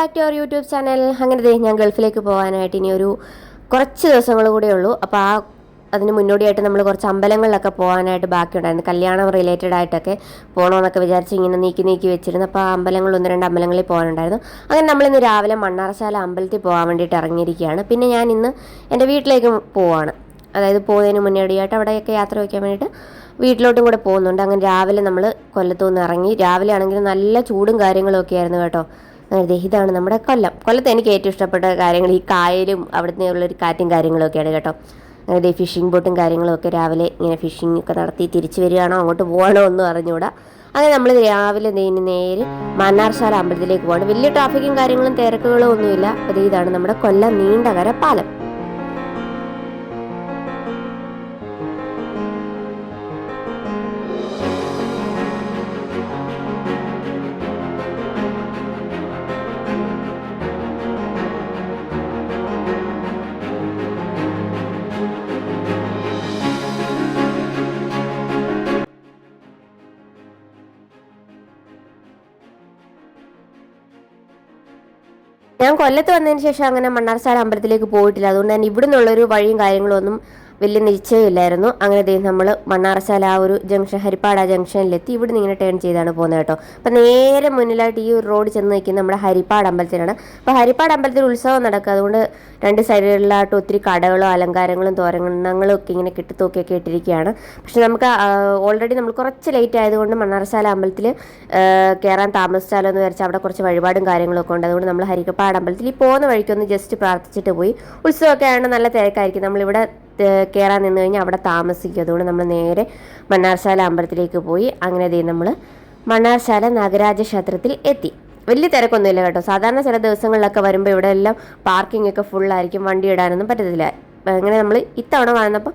Back to our YouTube channel. അങ്ങനെ ഞാൻ ഗൾഫിലേക്ക് പോകാനായിട്ട് ഇനി ഒരു കുറച്ച് ദിവസങ്ങൾ കൂടെ ഉള്ളൂ. അപ്പോൾ അതിന് മുന്നോടിയായിട്ട് നമ്മൾ കുറച്ച് അമ്പലങ്ങളിലൊക്കെ പോകാനായിട്ട് ബാക്കിയുണ്ടായിരുന്നു. കല്യാണം റിലേറ്റഡ് ആയിട്ടൊക്കെ പോകണമെന്നൊക്കെ വിചാരിച്ച് ഇങ്ങനെ നീക്കി വെച്ചിരുന്നു. അപ്പോൾ ആ അമ്പലങ്ങൾ 1-2 അമ്പലങ്ങളിൽ പോകാനുണ്ടായിരുന്നു. അങ്ങനെ നമ്മളിന്ന് രാവിലെ മണ്ണാറശാല അമ്പലത്തിൽ പോകാൻ വേണ്ടിയിട്ട് ഇറങ്ങിയിരിക്കുകയാണ്. പിന്നെ ഞാൻ ഇന്ന് എൻ്റെ വീട്ടിലേക്ക് പോവാണ്. അതായത് പോകുന്നതിന് മുന്നോടിയായിട്ട് അവിടെയൊക്കെ യാത്ര വയ്ക്കാൻ വേണ്ടിയിട്ട് വീട്ടിലോട്ടും കൂടെ പോകുന്നുണ്ട്. അങ്ങനെ രാവിലെ നമ്മൾ കൊല്ലത്തുനിന്ന് ഇറങ്ങി. രാവിലെ ആണെങ്കിൽ നല്ല ചൂടും കാര്യങ്ങളൊക്കെ ആയിരുന്നു കേട്ടോ. ഇതാണ് നമ്മുടെ കൊല്ലത്ത് എനിക്ക് ഏറ്റവും ഇഷ്ടപ്പെട്ട കാര്യങ്ങൾ ഈ കായലും അവിടുത്തെ ഉള്ളൊരു കാറ്റും കാര്യങ്ങളൊക്കെയാണ് കേട്ടോ. അതായത് ഫിഷിംഗ് ബോട്ടും കാര്യങ്ങളൊക്കെ രാവിലെ ഇങ്ങനെ ഫിഷിംഗ് ഒക്കെ നടത്തി തിരിച്ചു വരികയാണോ അങ്ങോട്ട് പോകാനോ ഒന്നും അറിഞ്ഞുകൂടാ. അങ്ങനെ നമ്മൾ രാവിലെ നേരെ മണ്ണാർശാല അമ്പലത്തിലേക്ക് പോകണം. വലിയ ട്രാഫിക്കും കാര്യങ്ങളും തിരക്കുകളും ഒന്നുമില്ല. അപ്പോൾ ഇതാണ് നമ്മുടെ കൊല്ലം നീണ്ടകര പാലം. ഞാൻ കൊല്ലത്ത് വന്നതിന് ശേഷം അങ്ങനെ മണ്ണാർശാല അമ്പലത്തിലേക്ക് പോയിട്ടില്ല. അതുകൊണ്ട് തന്നെ ഇവിടെ നിന്നുള്ളൊരു വഴിയും കാര്യങ്ങളും ഒന്നും വലിയ നിശ്ചയമില്ലായിരുന്നു. അങ്ങനെ നമ്മൾ മണ്ണാറശാല ആ ഒരു ജംഗ്ഷൻ ഹരിപ്പാട് ആ ജംഗ്ഷനിലെത്തി. ഇവിടുന്ന് ഇങ്ങനെ ടേൺ ചെയ്താണ് പോകുന്നത് കേട്ടോ. അപ്പം നേരെ മുന്നിലായിട്ട് ഈ ഒരു റോഡ് ചെന്ന് നിൽക്കുന്നത് നമ്മുടെ ഹരിപ്പാട് അമ്പലത്തിലാണ്. അപ്പോൾ ഹരിപ്പാട് അമ്പലത്തിൽ ഉത്സവം നടക്കുക. അതുകൊണ്ട് 2 സൈഡുകളിലായിട്ട് ഒത്തിരി കടകളും അലങ്കാരങ്ങളും തോരണങ്ങളും ഒക്കെ ഇങ്ങനെ കെട്ടിത്തൂക്കിയൊക്കെ ഇട്ടിരിക്കുകയാണ്. പക്ഷെ നമുക്ക് ഓൾറെഡി നമ്മൾ കുറച്ച് ലേറ്റ് ആയതുകൊണ്ട് മണ്ണാറശാല അമ്പലത്തിൽ കയറാൻ താമസിച്ചാലോ എന്ന് വിചാരിച്ചാൽ അവിടെ കുറച്ച് വഴിപാടും കാര്യങ്ങളൊക്കെ ഉണ്ട്. അതുകൊണ്ട് നമ്മൾ ഹരിപ്പാട് അമ്പലത്തിൽ ഈ പോകുന്ന വഴിക്കൊന്ന് ജസ്റ്റ് പ്രാർത്ഥിച്ചിട്ട് പോയി. ഉത്സവമൊക്കെ ആയതുകൊണ്ട് നല്ല തിരക്കായിരിക്കും. നമ്മളിവിടെ കയറാൻ നിന്ന് കഴിഞ്ഞാൽ അവിടെ താമസിക്കും. അതുകൊണ്ട് നമ്മൾ നേരെ മണ്ണാർശാല അമ്പലത്തിലേക്ക് പോയി. അങ്ങനെ നമ്മൾ മണ്ണാർശാല നാഗരാജ ക്ഷേത്രത്തിൽ എത്തി. വലിയ തിരക്കൊന്നുമില്ല കേട്ടോ. സാധാരണ ചില ദിവസങ്ങളിലൊക്കെ വരുമ്പോൾ ഇവിടെ എല്ലാം പാർക്കിംഗ് ഒക്കെ ഫുള്ളായിരിക്കും. വണ്ടി ഇടാനൊന്നും പറ്റത്തില്ല. അങ്ങനെ നമ്മൾ ഇത്തവണ വന്നപ്പോൾ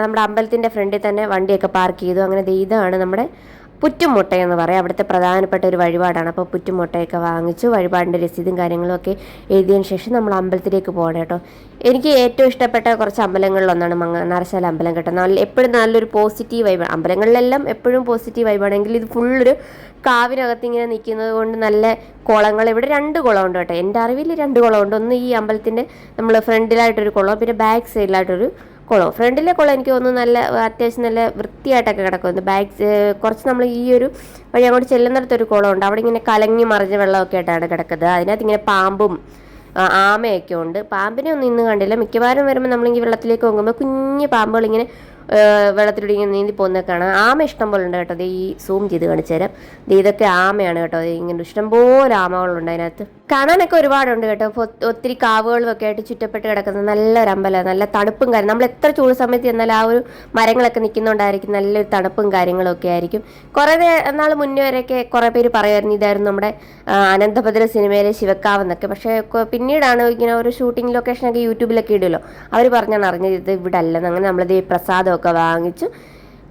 നമ്മുടെ അമ്പലത്തിൻ്റെ ഫ്രണ്ടിൽ തന്നെ വണ്ടിയൊക്കെ പാർക്ക് ചെയ്തു. അങ്ങനെ ഇതാണ് നമ്മുടെ പുറ്റുമുട്ട എന്ന് പറയാം. അവിടുത്തെ പ്രധാനപ്പെട്ട ഒരു വഴിപാടാണ്. അപ്പോൾ പുറ്റുമുട്ടയൊക്കെ വാങ്ങിച്ചു. വഴിപാടിൻ്റെ രസീതും കാര്യങ്ങളൊക്കെ എഴുതിയതിന് ശേഷം നമ്മൾ അമ്പലത്തിലേക്ക് പോകണം കേട്ടോ. എനിക്ക് ഏറ്റവും ഇഷ്ടപ്പെട്ട കുറച്ച് അമ്പലങ്ങളിലൊന്നാണ് മണ്ണാർശാല അമ്പലം കേട്ടോ. എപ്പോഴും നല്ലൊരു പോസിറ്റീവ് വൈബ്. അമ്പലങ്ങളിലെല്ലാം എപ്പോഴും പോസിറ്റീവ് വൈബാണെങ്കിൽ ഇത് ഫുള്ളൊരു കാവിനകത്ത് ഇങ്ങനെ നിൽക്കുന്നത് കൊണ്ട് നല്ല കുളങ്ങൾ. ഇവിടെ 2 കുളമുണ്ട് കേട്ടോ. എൻ്റെ അറിവിൽ 2 കുളമുണ്ട്. ഒന്ന് ഈ അമ്പലത്തിൻ്റെ നമ്മൾ ഫ്രണ്ടിലായിട്ടൊരു കുളം, പിന്നെ ബാക്ക് സൈഡിലായിട്ടൊരു കുളം. ഫ്രണ്ടിലെ കുളം എനിക്ക് തോന്നുന്നു നല്ല അത്യാവശ്യം നല്ല വൃത്തിയായിട്ടൊക്കെ കിടക്കുന്നു. കുറച്ച് നമ്മൾ ഈ ഒരു വഴി അങ്ങോട്ട് ചെല്ലുന്നിടത്തൊരു കുളമുണ്ട്. അവിടെ ഇങ്ങനെ കലങ്ങി മറിഞ്ഞ വെള്ളമൊക്കെ ആയിട്ടാണ് കിടക്കുന്നത്. അതിനകത്ത് ഇങ്ങനെ പാമ്പും ആമയൊക്കെ ഉണ്ട്. പാമ്പിനെ ഒന്നും ഇന്ന് കണ്ടില്ല. മിക്കവാറും വരുമ്പോൾ നമ്മളിങ്ങനെ വെള്ളത്തിലേക്ക് പോകുമ്പോൾ കുഞ്ഞു പാമ്പുകൾ ഇങ്ങനെ വെള്ളത്തിലൂടെ ഇങ്ങനെ നീന്തി പോകുന്നതൊക്കെയാണ്. ആമ ഇഷ്ടം പോലെ ഉണ്ട് കേട്ടോ. ഈ സൂം ചെയ്ത് കാണിച്ചു തരാം. ഇതൊക്കെ ആമയാണ് കേട്ടോ. ഇങ്ങനെ ഇഷ്ടംപോലെ ആമകളുണ്ട് അതിനകത്ത്. കാണാനൊക്കെ ഒരുപാടുണ്ട് കേട്ടോ. ഒത്തിരി കാവുകളും ഒക്കെ ആയിട്ട് ചുറ്റപ്പെട്ട് കിടക്കുന്ന നല്ലൊരു അമ്പലം. നല്ല തണുപ്പും കാര്യം. നമ്മൾ എത്ര ചൂട് സമയത്ത് ചെന്നാൽ ആ ഒരു മരങ്ങളൊക്കെ നിൽക്കുന്നുണ്ടായിരിക്കും. നല്ലൊരു തണുപ്പും കാര്യങ്ങളൊക്കെ ആയിരിക്കും. കുറേ നാൾ മുന്നേ വരെയൊക്കെ കുറേ പേര് പറയുമായിരുന്നു ഇതായിരുന്നു നമ്മുടെ അനന്തഭദ്ര സിനിമയിലെ ശിവക്കാവ് എന്നൊക്കെ. പക്ഷേ പിന്നീടാണ് ഇങ്ങനെ ഒരു ഷൂട്ടിംഗ് ലൊക്കേഷനൊക്കെ യൂട്യൂബിലൊക്കെ ഇടുമല്ലോ, അവർ പറഞ്ഞാണ് അറിഞ്ഞത് ഇത് ഇവിടെ അല്ലെന്ന്. അങ്ങനെ നമ്മളിത് പ്രസാദമൊക്കെ വാങ്ങിച്ചു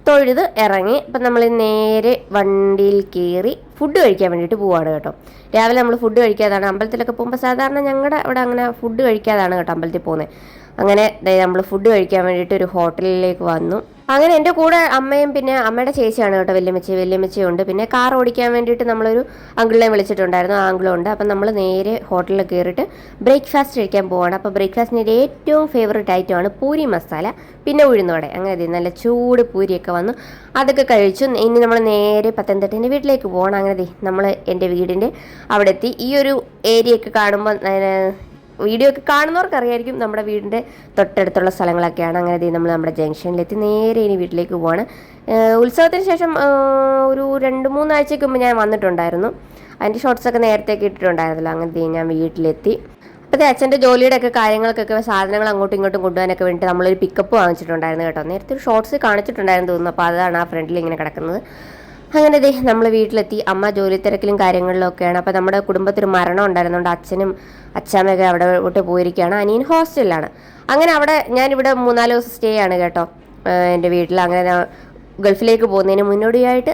തൊഴുത് ഇറങ്ങി. അപ്പം നമ്മൾ നേരെ വണ്ടിയിൽ കയറി ഫുഡ് കഴിക്കാൻ വേണ്ടിയിട്ട് പോവാണ് കേട്ടോ. രാവിലെ നമ്മൾ ഫുഡ് കഴിക്കാതാണ് അമ്പലത്തിലൊക്കെ പോകുമ്പോൾ സാധാരണ ഞങ്ങളുടെ അവിടെ അങ്ങനെ ഫുഡ് കഴിക്കാതാണ് കേട്ടോ അമ്പലത്തിൽ പോകുന്നത്. അങ്ങനെ നമ്മൾ ഫുഡ് കഴിക്കാൻ വേണ്ടിയിട്ട് ഒരു ഹോട്ടലിലേക്ക് വന്നു. അങ്ങനെ എൻ്റെ കൂടെ അമ്മയും പിന്നെ അമ്മയുടെ ചേച്ചിയാണ് കേട്ടോ, വലിയമ്മച്ചിയുണ്ട്. പിന്നെ കാർ ഓടിക്കാൻ വേണ്ടിയിട്ട് നമ്മളൊരു അങ്കിളിനെ വിളിച്ചിട്ടുണ്ടായിരുന്നു. ആ അങ്കിളുണ്ട്. അപ്പം നമ്മൾ നേരെ ഹോട്ടലിൽ കയറിയിട്ട് ബ്രേക്ക്ഫാസ്റ്റ് കഴിക്കാൻ പോവാണ്. അപ്പോൾ ബ്രേക്ക്ഫാസ്റ്റിൻ്റെ ഏറ്റവും ഫേവറേറ്റ് ഐറ്റമാണ് പൂരി മസാല, പിന്നെ ഉഴുന്നോടെ. അങ്ങനെ നല്ല ചൂട് പൂരിയൊക്കെ വന്നു, അതൊക്കെ കഴിച്ചു. ഇനി നമ്മൾ നേരെ പത്തനംതിട്ടേൻ്റെ വീട്ടിലേക്ക് പോകണം. അങ്ങനെ നമ്മൾ എൻ്റെ വീടിൻ്റെ അവിടെ എത്തി. ഈ ഒരു ഏരിയയൊക്കെ കാണുമ്പോൾ വീഡിയോ ഒക്കെ കാണുന്നവർക്ക് അറിയായിരിക്കും നമ്മുടെ വീടിൻ്റെ തൊട്ടടുത്തുള്ള സ്ഥലങ്ങളൊക്കെയാണ്. അങ്ങനെ നമ്മൾ നമ്മുടെ ജംഗ്ഷനിലെത്തി നേരെ ഇനി വീട്ടിലേക്ക് പോവാണ്. ഉത്സവത്തിന് ശേഷം ഒരു 2-3 ആഴ്ചയ്ക്ക് മുമ്പ് ഞാൻ വന്നിട്ടുണ്ടായിരുന്നു. അതിൻ്റെ ഷോർട്സൊക്കെ നേരത്തേക്ക് ഇട്ടിട്ടുണ്ടായിരുന്നല്ലോ. അങ്ങനെ ഞാൻ വീട്ടിലെത്തി. അപ്പോൾ അച്ഛൻ്റെ ജോലിയുടെ ഒക്കെ കാര്യങ്ങൾക്കൊക്കെ സാധനങ്ങൾ അങ്ങോട്ടും ഇങ്ങോട്ടും കൊണ്ടുപോകാനൊക്കെ വേണ്ടി നമ്മളൊരു പിക്കപ്പ് വാങ്ങിച്ചിട്ടുണ്ടായിരുന്നു കേട്ടോ. നേരത്തെ ഒരു ഷോർട്സ് കാണിച്ചിട്ടുണ്ടായിരുന്നു തോന്നുന്നു. അപ്പോൾ അതാണ് ആ ഫ്രണ്ടിൽ ഇങ്ങനെ കിടക്കുന്നത്. അങ്ങനെ നമ്മൾ വീട്ടിലെത്തി. അമ്മ ജോലി തിരക്കിലും കാര്യങ്ങളിലൊക്കെയാണ്. അപ്പോൾ നമ്മുടെ കുടുംബത്തിൽ മരണം ഉണ്ടായിരുന്നുകൊണ്ട് അച്ഛനും അച്ഛമ്മയൊക്കെ അവിടെ വിട്ട് പോയിരിക്കുകയാണ്. അനിയൻ ഹോസ്റ്റലിലാണ്. അങ്ങനെ അവിടെ ഞാനിവിടെ 3-4 ദിവസം സ്റ്റേ ആണ് കേട്ടോ എൻ്റെ വീട്ടിൽ. അങ്ങനെ ഗൾഫിലേക്ക് പോകുന്നതിന് മുന്നോടിയായിട്ട്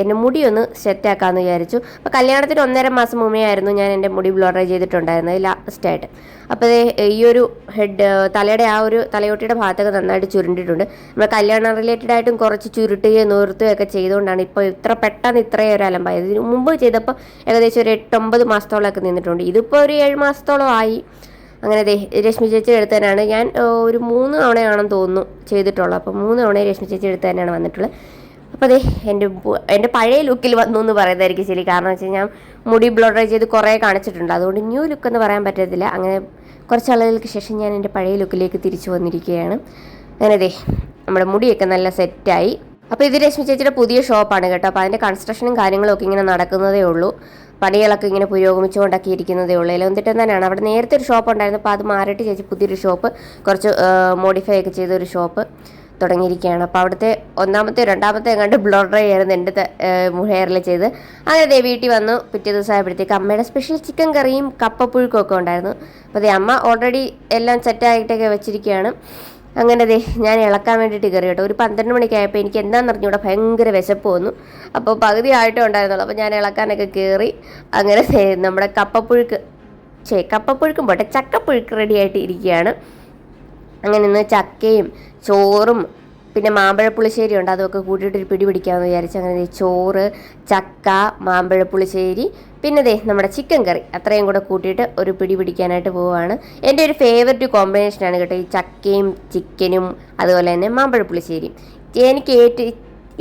എൻ്റെ മുടി ഒന്ന് സെറ്റാക്കാമെന്ന് വിചാരിച്ചു. അപ്പോൾ കല്യാണത്തിന് 1.5 മാസം മുമ്പേ ആയിരുന്നു ഞാൻ എൻ്റെ മുടി ബ്ലോ ഡ്രൈ ചെയ്തിട്ടുണ്ടായിരുന്നത് ലാസ്റ്റായിട്ട്. അപ്പോൾ ഈ ഒരു തലയുടെ ആ ഒരു തലയോട്ടിയുടെ ഭാഗത്തൊക്കെ നന്നായിട്ട് ചുരുണ്ടിട്ടുണ്ട്. നമ്മൾ കല്യാണം റിലേറ്റഡ് ആയിട്ടും കുറച്ച് ചുരുട്ടുകയും നിർത്തുകയൊക്കെ ചെയ്തുകൊണ്ടാണ് ഇപ്പോൾ ഇത്ര പെട്ടെന്ന് ഇത്രയും ഒരു അലമ്പായത്. ഇതിന് മുമ്പ് ചെയ്തപ്പോൾ ഏകദേശം ഒരു 8-9 മാസത്തോളമൊക്കെ നിന്നിട്ടുണ്ട്. ഇതിപ്പോൾ ഒരു 7 മാസത്തോളം ആയി. അങ്ങനെ രശ്മി ചേച്ചി എടുത്ത് തന്നെയാണ് ഞാൻ ഒരു 3 തവണയാണെന്ന് തോന്നുന്നു ചെയ്തിട്ടുള്ളത്. അപ്പോൾ 3 തവണ രശ്മി ചേച്ചി എടുത്ത് തന്നെയാണ് വന്നിട്ടുള്ളത്. അപ്പോൾ എൻ്റെ പഴയ ലുക്കിൽ വന്നു എന്ന് പറയുന്നതായിരിക്കും ശരി. കാരണം വെച്ചാൽ ഞാൻ മുടി ബ്ലോ ഡ്രൈ ചെയ്ത് കുറേ കാണിച്ചിട്ടുണ്ട്. അതുകൊണ്ട് ന്യൂ ലുക്ക് എന്ന് പറയാൻ പറ്റത്തില്ല. അങ്ങനെ കുറച്ച് ആളുകൾക്ക് ശേഷം ഞാൻ എൻ്റെ പഴയ ലുക്കിലേക്ക് തിരിച്ചു വന്നിരിക്കുകയാണ്. അങ്ങനെ നമ്മുടെ മുടിയൊക്കെ നല്ല സെറ്റായി. അപ്പോൾ ഇത് രശ്മി ചേച്ചിയുടെ പുതിയ ഷോപ്പാണ് കേട്ടോ. അപ്പോൾ അതിൻ്റെ കൺസ്ട്രക്ഷനും കാര്യങ്ങളും ഒക്കെ ഇങ്ങനെ നടക്കുന്നതേ ഉള്ളൂ. പണികളൊക്കെ ഇങ്ങനെ പുരോഗമിച്ചുകൊണ്ടൊക്കെ ഇരിക്കുന്നതേ ഉള്ളൂ. എന്നിട്ട് തന്നെയാണ് അവിടെ നേരത്തെ ഒരു ഷോപ്പ് ഉണ്ടായിരുന്നു. അപ്പോൾ അത് മാറിയിട്ട് ചേച്ചി പുതിയൊരു ഷോപ്പ് കുറച്ച് മോഡിഫൈ ഒക്കെ ചെയ്തൊരു ഷോപ്പ് തുടങ്ങിയിരിക്കുകയാണ്. അപ്പോൾ അവിടുത്തെ 1ാമത്തെ 2ാമത്തെ കണ്ട് ബ്ലോ ഡ്രൈ ആയിരുന്നു എൻ്റെ ഹെയറിൽ ചെയ്ത്. അങ്ങനെ വീട്ടിൽ വന്നു. പിറ്റേ ദിവസം ആയപ്പോഴത്തേക്ക് അമ്മയുടെ സ്പെഷ്യൽ ചിക്കൻ കറിയും കപ്പപ്പുഴുക്കും ഒക്കെ ഉണ്ടായിരുന്നു. അപ്പോൾ അമ്മ ഓൾറെഡി എല്ലാം സെറ്റായിട്ടൊക്കെ വെച്ചിരിക്കുകയാണ്. അങ്ങനെ ഞാൻ ഇളക്കാൻ വേണ്ടിയിട്ട് കയറി കേട്ടോ. ഒരു 12 മണിക്കായപ്പോൾ എനിക്ക് എന്താണെന്ന് അറിഞ്ഞൂടെ ഭയങ്കര വിശപ്പ് വന്നു. അപ്പോൾ പകുതി ആയിട്ടേ ഉണ്ടായിരുന്നുള്ളൂ. അപ്പോൾ ഞാൻ ഇളക്കാനൊക്കെ കയറി. അങ്ങനെ നമ്മുടെ കപ്പപ്പുഴുക്കും പോട്ടെ ചക്കപ്പുഴുക്ക് റെഡി ആയിട്ട് ഇരിക്കുകയാണ്. അങ്ങനെ ഇന്ന് ചക്കയും ചോറും പിന്നെ മാമ്പഴപ്പുളിശ്ശേരി ഉണ്ട്. അതൊക്കെ കൂട്ടിയിട്ട് ഒരു പിടി പിടിക്കാമെന്ന് വിചാരിച്ചു. അങ്ങനെ ചോറ്, ചക്ക, മാമ്പഴപ്പുളിശ്ശേരി, പിന്നെ നമ്മുടെ ചിക്കൻ കറി അത്രയും കൂടെ കൂട്ടിയിട്ട് ഒരു പിടി പിടിക്കാനായിട്ട് പോവുകയാണ്. എൻ്റെ ഒരു ഫേവററ്റ് കോമ്പിനേഷനാണ് കേട്ടോ ഈ ചക്കയും ചിക്കനും അതുപോലെ തന്നെ മാമ്പഴപ്പുളിശ്ശേരിയും. എനിക്ക്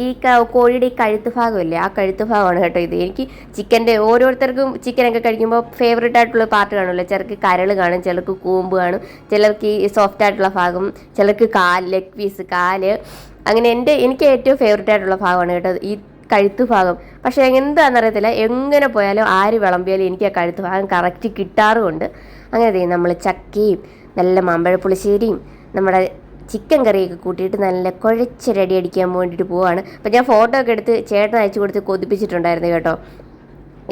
ഈ കോഴിയുടെ ഈ കഴുത്ത് ഭാഗമില്ലേ, ആ കഴുത്ത് ഭാഗമാണ് കേട്ടോ ഇത്. എനിക്ക് ചിക്കൻ്റെ ഓരോരുത്തർക്കും ചിക്കനൊക്കെ കഴിക്കുമ്പോൾ ഫേവറേറ്റ് ആയിട്ടുള്ള പാർട്ട് കാണുമല്ലോ. ചിലർക്ക് കരൾ കാണും, ചിലർക്ക് കൂമ്പ് കാണും, ചിലർക്ക് ഈ സോഫ്റ്റ് ആയിട്ടുള്ള ഭാഗം, ചിലർക്ക് ലെഗ് പീസ്, കാല്. അങ്ങനെ എനിക്ക് ഏറ്റവും ഫേവറേറ്റ് ആയിട്ടുള്ള ഭാഗമാണ് കേട്ടോ ഈ കഴുത്ത് ഭാഗം. പക്ഷേ എന്താണെന്നറിയത്തില്ല, എങ്ങനെ പോയാലും ആര് വിളമ്പിയാലും എനിക്ക് ആ കഴുത്ത് ഭാഗം കറക്റ്റ് കിട്ടാറുമുണ്ട്. അങ്ങനെ നമ്മൾ ചക്കയും നല്ല മാമ്പഴപ്പുളിശ്ശേരിയും നമ്മുടെ ചിക്കൻ കറിയൊക്കെ കൂട്ടിയിട്ട് നല്ല കുഴച്ച് റെഡി അടിക്കാൻ വേണ്ടിയിട്ട് പോവുകയാണ്. അപ്പോൾ ഞാൻ ഫോട്ടോ ഒക്കെ എടുത്ത് ചേട്ടൻ അയച്ചു കൊടുത്ത് കൊതിപ്പിച്ചിട്ടുണ്ടായിരുന്നു കേട്ടോ.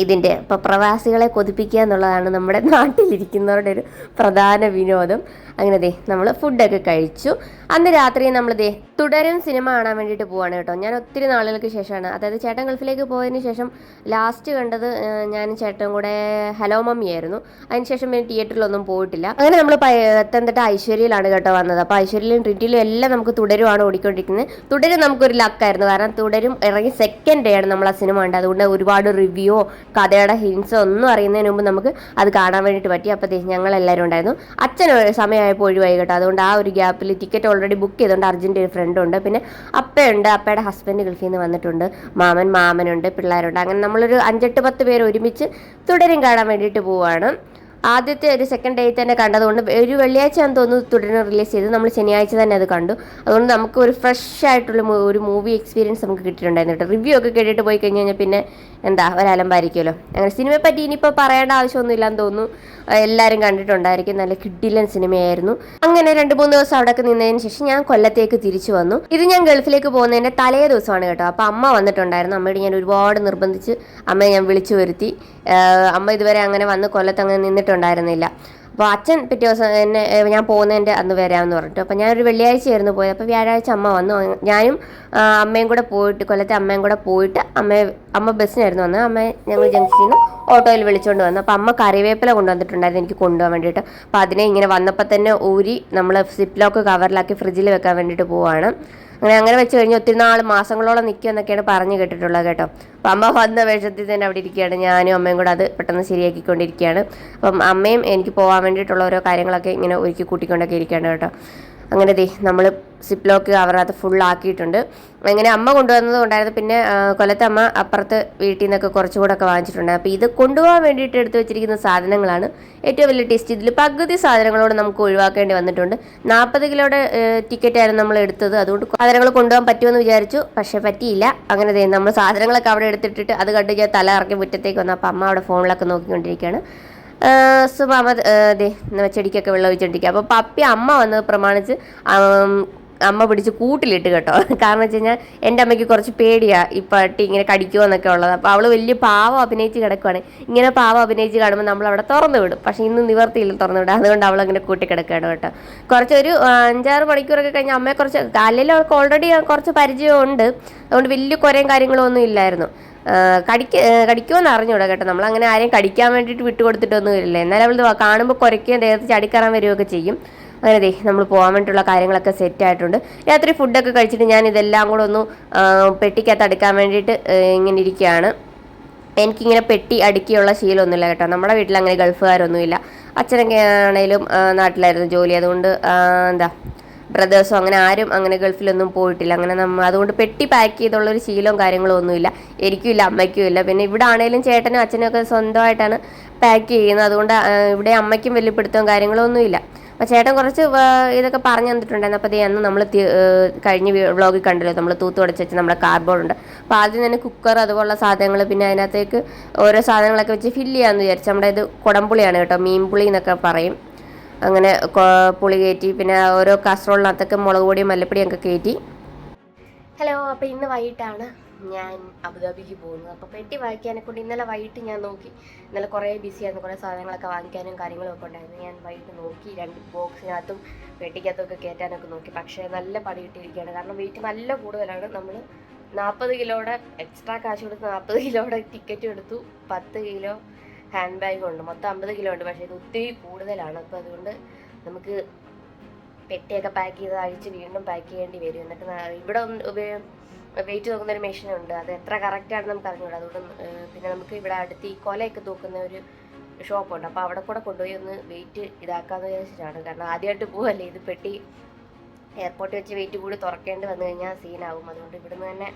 ഇപ്പോൾ പ്രവാസികളെ കൊതിപ്പിക്കുക എന്നുള്ളതാണ് നമ്മുടെ നാട്ടിലിരിക്കുന്നവരുടെ ഒരു പ്രധാന വിനോദം. അങ്ങനെ നമ്മൾ ഫുഡൊക്കെ കഴിച്ചു. അന്ന് രാത്രി നമ്മൾ തുടരും സിനിമ കാണാൻ വേണ്ടിയിട്ട് പോവാണ് കേട്ടോ. ഞാൻ ഒത്തിരി നാളുകൾക്ക് ശേഷമാണ്, അതായത് ചേട്ടൻ ഗൾഫിലേക്ക് പോയതിന് ശേഷം ലാസ്റ്റ് കണ്ടത് ഞാൻ ചേട്ടൻ കൂടെ ഹലോ മമ്മി ആയിരുന്നു. അതിനുശേഷം പിന്നെ തിയേറ്ററിലൊന്നും പോയിട്ടില്ല. അങ്ങനെ നമ്മൾ പത്തനംതിട്ട ഐശ്വര്യയിലാണ് കേട്ടോ വന്നത്. അപ്പോൾ ഐശ്വര്യയിലും ട്രിറ്റിലും എല്ലാം നമുക്ക് തുടരുമാണ് ഓടിക്കൊണ്ടിരിക്കുന്നത്. തുടരും നമുക്കൊരു ലക്കായിരുന്നു. കാരണം തുടരും ഇറങ്ങി സെക്കൻഡ് ഡേ ആണ് നമ്മൾ ആ സിനിമ കണ്ടത്. അതുകൊണ്ട് ഒരുപാട് റിവ്യൂയോ കഥയുടെ ഹിൻസോ ഒന്നും അറിയുന്നതിന് മുമ്പ് നമുക്ക് അത് കാണാൻ വേണ്ടിയിട്ട് പറ്റി. അപ്പോൾ ഞങ്ങളെല്ലാവരും ഉണ്ടായിരുന്നു. അച്ഛൻ സമയമായപ്പോൾ ഒഴിവായി കേട്ടോ. അതുകൊണ്ട് ആ ഒരു ഗ്യാപ്പിൽ ടിക്കറ്റ് ഓൾറെഡി ബുക്ക് ചെയ്തുകൊണ്ട് അർജൻറ്റ് ഒരു ഫ്രണ്ട് ഉണ്ട്, പിന്നെ അപ്പയുണ്ട്, അപ്പയുടെ ഹസ്ബൻഡ് ഗൾഫിൽ നിന്ന് വന്നിട്ടുണ്ട്, മാമനുണ്ട്, പിള്ളേരുണ്ട്. അങ്ങനെ നമ്മളൊരു 5-8-10 പേര് ഒരുമിച്ച് തുടരും കാണാൻ വേണ്ടിയിട്ട് പോവുകയാണ്. ആദ്യത്തെ ഒരു സെക്കൻഡ് ഡേ തന്നെ കണ്ടതുകൊണ്ട് ഒരു വെള്ളിയാഴ്ച ആണെന്ന് തോന്നുന്നു തുടർന്ന് റിലീസ് ചെയ്ത്. നമ്മൾ ശനിയാഴ്ച തന്നെ അത് കണ്ടു. അതുകൊണ്ട് നമുക്ക് ഒരു ഫ്രഷ് ആയിട്ടുള്ള ഒരു മൂവി എക്സ്പീരിയൻസ് നമുക്ക് കിട്ടിയിട്ടുണ്ടായിരുന്നു കേട്ടോ. റിവ്യൂ ഒക്കെ കേട്ടിട്ട് പോയി കഴിഞ്ഞാൽ പിന്നെ ഒരലമ്പായിരിക്കുമല്ലോ. അങ്ങനെ സിനിമയെ പറ്റി ഇനിയിപ്പോൾ പറയേണ്ട ആവശ്യമൊന്നുമില്ലാന്ന് തോന്നുന്നു. എല്ലാവരും കണ്ടിട്ടുണ്ടായിരിക്കും. നല്ല കിഡിലൻ സിനിമയായിരുന്നു. അങ്ങനെ 2-3 ദിവസം അവിടെയൊക്കെ നിന്നതിന് ശേഷം ഞാൻ കൊല്ലത്തേക്ക് തിരിച്ചു വന്നു. ഇത് ഞാൻ ഗൾഫിലേക്ക് പോകുന്നതിൻ്റെ തലേ ദിവസമാണ് കേട്ടോ. അപ്പോൾ അമ്മ വന്നിട്ടുണ്ടായിരുന്നു. അമ്മയോട് ഞാൻ ഒരുപാട് നിർബന്ധിച്ച് അമ്മയെ ഞാൻ വിളിച്ചു വരുത്തി. അമ്മ ഇതുവരെ അങ്ങനെ വന്ന് കൊല്ലത്ത് അങ്ങനെ നിന്നിട്ടുണ്ടായിരുന്നില്ല. അപ്പോൾ അച്ഛൻ പിറ്റേ ദിവസം എന്നെ ഞാൻ പോകുന്നതിൻ്റെ അന്ന് വരാമെന്ന് പറഞ്ഞിട്ട്. അപ്പോൾ ഞാനൊരു വെള്ളിയാഴ്ചയായിരുന്നു പോയത്. അപ്പോൾ വ്യാഴാഴ്ച അമ്മ വന്നു. ഞാനും അമ്മയും കൂടെ പോയിട്ട്, കൊല്ലത്തെ അമ്മയും കൂടെ പോയിട്ട് അമ്മ ബസ്സിനായിരുന്നു വന്നത്. അമ്മയെ ഞങ്ങൾ ജംഗ്ഷനിൽ നിന്ന് ഓട്ടോയിൽ വിളിച്ചുകൊണ്ട് വന്നു. അപ്പോൾ അമ്മ കറിവേപ്പില കൊണ്ടുവന്നിട്ടുണ്ടായിരുന്നു എനിക്ക് കൊണ്ടുപോകാൻ വേണ്ടിയിട്ട്. അപ്പോൾ അതിനെ ഇങ്ങനെ വന്നപ്പോൾ തന്നെ ഊരി നമ്മൾ സിപ്പ് ലോക്ക് കവറിലാക്കി ഫ്രിഡ്ജിൽ വെക്കാൻ വേണ്ടിയിട്ട് പോവുകയാണ്. അങ്ങനെ വെച്ച് കഴിഞ്ഞാൽ ഒത്തിരി മാസങ്ങളോളം നിൽക്കും എന്നൊക്കെയാണ് പറഞ്ഞു കേട്ടിട്ടുള്ളത് കേട്ടോ. അപ്പം അമ്മ വന്ന വേഷത്തിൽ തന്നെ അവിടെ ഇരിക്കുകയാണ്. ഞാനും അമ്മയും കൂടെ അത് പെട്ടെന്ന് ശരിയാക്കിക്കൊണ്ടിരിക്കുകയാണ്. അപ്പം അമ്മയും എനിക്ക് പോകാൻ വേണ്ടിയിട്ടുള്ള ഓരോ കാര്യങ്ങളൊക്കെ ഇങ്ങനെ ഒരുക്കി കൂട്ടിക്കൊണ്ടൊക്കെ ഇരിക്കുകയാണ് കേട്ടോ. അങ്ങനെ നമ്മൾ സിപ്പ് ലോക്ക് കവറിനകത്ത് ഫുള്ളാക്കിയിട്ടുണ്ട്. അങ്ങനെ അമ്മ കൊണ്ടുവന്നത് കൊണ്ടായിരുന്നു. പിന്നെ കൊല്ലത്തെ അമ്മ അപ്പുറത്ത് വീട്ടിൽ നിന്നൊക്കെ കുറച്ചുകൂടെ ഒക്കെ വാങ്ങിച്ചിട്ടുണ്ട്. അപ്പോൾ ഇത് കൊണ്ടുപോകാൻ വേണ്ടിയിട്ട് എടുത്തു വെച്ചിരിക്കുന്ന സാധനങ്ങളാണ് ഏറ്റവും വലിയ ടെസ്റ്റ്. ഇതിൽ പകുതി സാധനങ്ങളോട് നമുക്ക് ഒഴിവാക്കേണ്ടി വന്നിട്ടുണ്ട്. 40 കിലോയുടെ ടിക്കറ്റായിരുന്നു നമ്മൾ എടുത്തത്. അതുകൊണ്ട് സാധനങ്ങൾ കൊണ്ടുപോകാൻ പറ്റുമെന്ന് വിചാരിച്ചു, പക്ഷേ പറ്റിയില്ല. അങ്ങനെ നമ്മൾ സാധനങ്ങളൊക്കെ അവിടെ എടുത്തിട്ടിട്ട് അത് കണ്ട് ഞാൻ തല ഇറക്കി മുറ്റത്തേക്ക് വന്നു. അപ്പോൾ അമ്മ അവിടെ ഫോണിലൊക്കെ നോക്കിക്കൊണ്ടിരിക്കുകയാണ്. സുമാമ ചെടിക്കൊക്കെ വെള്ളം ഒഴിച്ചോണ്ടിരിക്കുക. അപ്പോൾ പപ്പി അമ്മ വന്നത് പ്രമാണിച്ച് അമ്മ പിടിച്ച് കൂട്ടിലിട്ട് കേട്ടോ. കാരണം വെച്ച് കഴിഞ്ഞാൽ എൻ്റെ അമ്മയ്ക്ക് കുറച്ച് പേടിയാണ് ഈ പട്ടി ഇങ്ങനെ കടിക്കുമോ എന്നൊക്കെ ഉള്ളത്. അപ്പോൾ അവൾ വലിയ പാവം അഭിനയിച്ച് കിടക്കുവാണ്. ഇങ്ങനെ പാവം അഭിനയിച്ച് കാണുമ്പോൾ നമ്മൾ അവിടെ തുറന്നു വിടും. പക്ഷേ ഇന്ന് നിവർത്തിയില്ല തുറന്നു വിടും. അതുകൊണ്ട് അവളങ്ങനെ കൂട്ടിക്കിടക്കുകയാണ് കേട്ടോ. കുറച്ചൊരു 5-6 മണിക്കൂറൊക്കെ കഴിഞ്ഞ് അമ്മയെ കുറച്ച് അല്ലെങ്കിൽ അവൾക്ക് ഓൾറെഡി കുറച്ച് പരിചയമുണ്ട്. അതുകൊണ്ട് വലിയ കുറേയും കാര്യങ്ങളും ഒന്നും ഇല്ലായിരുന്നു. കടിക്കുമെന്ന് അറിഞ്ഞൂടാ കേട്ടോ. നമ്മളങ്ങനെ ആരെയും കടിക്കാൻ വേണ്ടിയിട്ട് വിട്ടുകൊടുത്തിട്ടൊന്നും ഇല്ല. എന്നാലും അവൾ കാണുമ്പോൾ കുരയ്ക്കുകയും ദേഹത്ത് ചടിക്കറാൻ വരികയൊക്കെ ചെയ്യും. അങ്ങനെ നമ്മൾ പോകാൻ വേണ്ടിയിട്ടുള്ള കാര്യങ്ങളൊക്കെ സെറ്റ് ആയിട്ടുണ്ട്. രാത്രി ഫുഡൊക്കെ കഴിച്ചിട്ട് ഞാൻ ഇതെല്ലാം കൂടെ ഒന്ന് പെട്ടിക്കകത്ത് അടുക്കാൻ വേണ്ടിയിട്ട് ഇങ്ങനെ ഇരിക്കുകയാണ്. എനിക്കിങ്ങനെ പെട്ടി അടുക്കിയുള്ള ശീലമൊന്നുമില്ല കേട്ടോ. നമ്മുടെ വീട്ടിൽ അങ്ങനെ ഗൾഫുകാരൊന്നുമില്ല. അച്ഛനൊക്കെ ആണെങ്കിലും നാട്ടിലായിരുന്നു ജോലി. അതുകൊണ്ട് ബ്രദേഴ്സോ അങ്ങനെ ആരും അങ്ങനെ ഗൾഫിലൊന്നും പോയിട്ടില്ല. അങ്ങനെ അതുകൊണ്ട് പെട്ടി പാക്ക് ചെയ്തുള്ളൊരു ശീലവും കാര്യങ്ങളും ഒന്നുമില്ല. എനിക്കും ഇല്ല, അമ്മയ്ക്കും ഇല്ല. പിന്നെ ഇവിടെ ആണെങ്കിലും ചേട്ടനും അച്ഛനും ഒക്കെ സ്വന്തമായിട്ടാണ് പാക്ക് ചെയ്യുന്നത്. അതുകൊണ്ട് ഇവിടെ അമ്മയ്ക്കും വലിയ പിടുത്തവും കാര്യങ്ങളും ഒന്നുമില്ല. അപ്പോൾ ചേട്ടൻ കുറച്ച് ഇതൊക്കെ പറഞ്ഞു തന്നിട്ടുണ്ടായിരുന്നു. അപ്പോൾ അന്ന് നമ്മൾ കഴിഞ്ഞ വ്ളോഗിൽ കണ്ടല്ലോ, നമ്മൾ തൂത്തുടച്ച് വെച്ച് നമ്മുടെ കാർഡ്ബോർഡ് ഉണ്ട്. അപ്പോൾ ആദ്യം തന്നെ കുക്കർ അതുപോലുള്ള സാധനങ്ങൾ, പിന്നെ അതിനകത്തേക്ക് ഓരോ സാധനങ്ങളൊക്കെ വെച്ച് ഫില്ല് ചെയ്യാമെന്ന് വിചാരിച്ചു. നമ്മുടെ ഇത് കുടംപുളിയാണ് കേട്ടോ, മീൻപുളി എന്നൊക്കെ പറയും. അങ്ങനെ പുളി കയറ്റി, പിന്നെ ഓരോ കാസറോളിനകത്തൊക്കെ മുളക് പൊടിയും മല്ലിപ്പൊടിയും ഒക്കെ കയറ്റി. ഹലോ, അപ്പോൾ ഇന്ന് വൈകിട്ടാണ് ഞാൻ അബുദാബിക്ക് പോകുന്നത്. അപ്പോൾ പെട്ടി വാങ്ങിക്കാനെ കൊണ്ട് ഇന്നലെ വൈകിട്ട് ഞാൻ നോക്കി. ഇന്നലെ കുറേ ബിസിയായിരുന്നു, കുറേ സാധനങ്ങളൊക്കെ വാങ്ങിക്കാനും കാര്യങ്ങളും ഒക്കെ ഉണ്ടായിരുന്നു. ഞാൻ വൈകിട്ട് നോക്കി 2 ബോക്സിനകത്തും പെട്ടിക്കകത്തൊക്കെ കയറ്റാനൊക്കെ നോക്കി. പക്ഷേ നല്ല പണി കിട്ടിയിരിക്കുകയാണ്. കാരണം വെയിറ്റ് നല്ല കൂടുതലാണ്. നമ്മൾ 40 കിലോയുടെ എക്സ്ട്രാ കാശ് കൊടുത്ത് 40 കിലോയുടെ ടിക്കറ്റും എടുത്തു. 10 കിലോ ഹാൻഡ് ബാഗും ഉണ്ട്. മൊത്തം 50 കിലോ ഉണ്ട്. പക്ഷേ ഇത് ഒത്തിരി കൂടുതലാണ്. അപ്പോൾ അതുകൊണ്ട് നമുക്ക് പെട്ടിയൊക്കെ പാക്ക് ചെയ്ത് അഴിച്ച് വീണ്ടും പാക്ക് ചെയ്യേണ്ടി വരും. എന്നിട്ട് ഇവിടെ വെയിറ്റ് നോക്കുന്നൊരു മെഷീനുണ്ട്. അത് എത്ര കറക്റ്റാണെന്ന് നമുക്ക് അറിഞ്ഞൂടാ. അതുകൊണ്ട് പിന്നെ നമുക്ക് ഇവിടെ അടുത്ത് ഈ കൊലയൊക്കെ തൂക്കുന്ന ഒരു ഷോപ്പുണ്ട്. അപ്പോൾ അവിടെ കൂടെ കൊണ്ടുപോയി ഒന്ന് വെയിറ്റ് ഇതാക്കാമെന്ന് വിചാരിച്ചിട്ടാണ്. കാരണം ആദ്യമായിട്ട് പോവല്ലേ, ഇത് പെട്ടി എയർപോർട്ടിൽ വെച്ച് വെയിറ്റ് കൂടി തുറക്കേണ്ടി വന്നു കഴിഞ്ഞാൽ സീനാവും. അതുകൊണ്ട് ഇവിടുന്ന് തന്നെ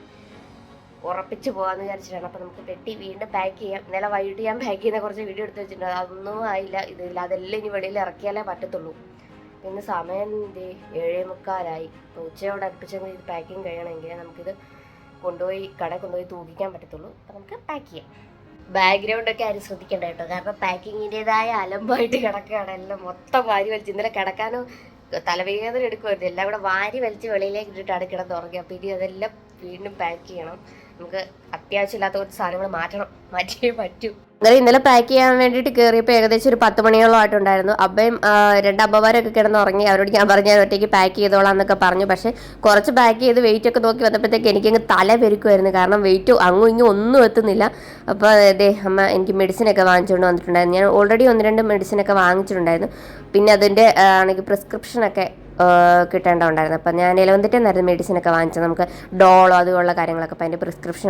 ഉറപ്പിച്ച് പോകാമെന്ന് വിചാരിച്ചിട്ടാണ്. അപ്പോൾ നമുക്ക് പെട്ടി വീണ്ടും പാക്ക് ചെയ്യാം. ഇന്നലെ വൈകിട്ട് ഞാൻ പാക്ക് ചെയ്യുന്ന കുറച്ച് വീഡിയോ എടുത്ത് വെച്ചിട്ടുണ്ട്. അതൊന്നും ആയില്ല, ഇതില്ല. അതെല്ലാം ഇനി വെളിയിൽ ഇറക്കിയാലേ പറ്റത്തുള്ളൂ. ഇന്ന് സമയം 7:45. ഇപ്പോൾ ഉച്ചയോടെ അടുപ്പിച്ചെങ്കിൽ ഇത് പാക്കിങ് കഴിയണമെങ്കിൽ നമുക്കിത് കടയിൽ കൊണ്ടുപോയി തൂക്കിക്കാൻ പറ്റത്തുള്ളൂ. അപ്പോൾ നമുക്ക് പാക്ക് ചെയ്യാം. ബാക്ക്ഗ്രൗണ്ടൊക്കെ ആരും ശ്രദ്ധിക്കേണ്ട കേട്ടോ. കാരണം പാക്കിങ്ങിൻ്റെതായ അലമ്പായിട്ട് കിടക്കുകയാണ്. എല്ലാം മൊത്തം വാരി വലിച്ച്. ഇന്നലെ കിടക്കാനോ തലവേദന എടുക്കുമായിരുന്നു. എല്ലാം കൂടെ വാരി വലിച്ച് വെളിയിലേക്ക് ഇട്ടിട്ടാണ് കിടന്നുറങ്ങി. അപ്പോൾ ഇനി അതെല്ലാം വീണ്ടും പാക്ക് ചെയ്യണം. നമുക്ക് അത്യാവശ്യമില്ലാത്ത കുറച്ച് സാധനങ്ങൾ മാറ്റിയേ പറ്റൂ. അങ്ങനെ ഇന്നലെ പാക്ക് ചെയ്യാൻ വേണ്ടിയിട്ട് കയറിയപ്പോൾ ഏകദേശം ഒരു 10 മണിയോളം ആയിട്ടുണ്ടായിരുന്നു. അബ്ബയും 2 അബ്ബമാരൊക്കെ കിടന്നുറങ്ങി. അവരോട് ഞാൻ പറഞ്ഞു ഞാൻ ഒറ്റയ്ക്ക് പാക്ക് ചെയ്തോളാം എന്നൊക്കെ പറഞ്ഞു. പക്ഷേ കുറച്ച് പാക്ക് ചെയ്ത് വെയിറ്റ് ഒക്കെ നോക്കി വന്നപ്പോഴത്തേക്ക് എനിക്കങ്ങ് തല പെരുക്കുമായിരുന്നു. കാരണം വെയിറ്റ് അങ്ങും ഇങ്ങും ഒന്നും എത്തുന്നില്ല. അപ്പോൾ അമ്മ എനിക്ക് മെഡിസിനൊക്കെ വാങ്ങിച്ചുകൊണ്ട് വന്നിട്ടുണ്ടായിരുന്നു. ഞാൻ ഓൾറെഡി 1-2 മെഡിസിനൊക്കെ വാങ്ങിച്ചിട്ടുണ്ടായിരുന്നു. പിന്നെ അതിൻ്റെ ആണെങ്കിൽ പ്രിസ്ക്രിപ്ഷനൊക്കെ കിട്ടേണ്ടതുണ്ടായിരുന്നു. അപ്പം ഞാൻ 11 എന്നായിരുന്നു മെഡിസിനൊക്കെ വാങ്ങിച്ചത്. നമുക്ക് ഡോളോ അതുപോലുള്ള കാര്യങ്ങളൊക്കെ. അപ്പോൾ അതിൻ്റെ പ്രിസ്ക്രിപ്ഷൻ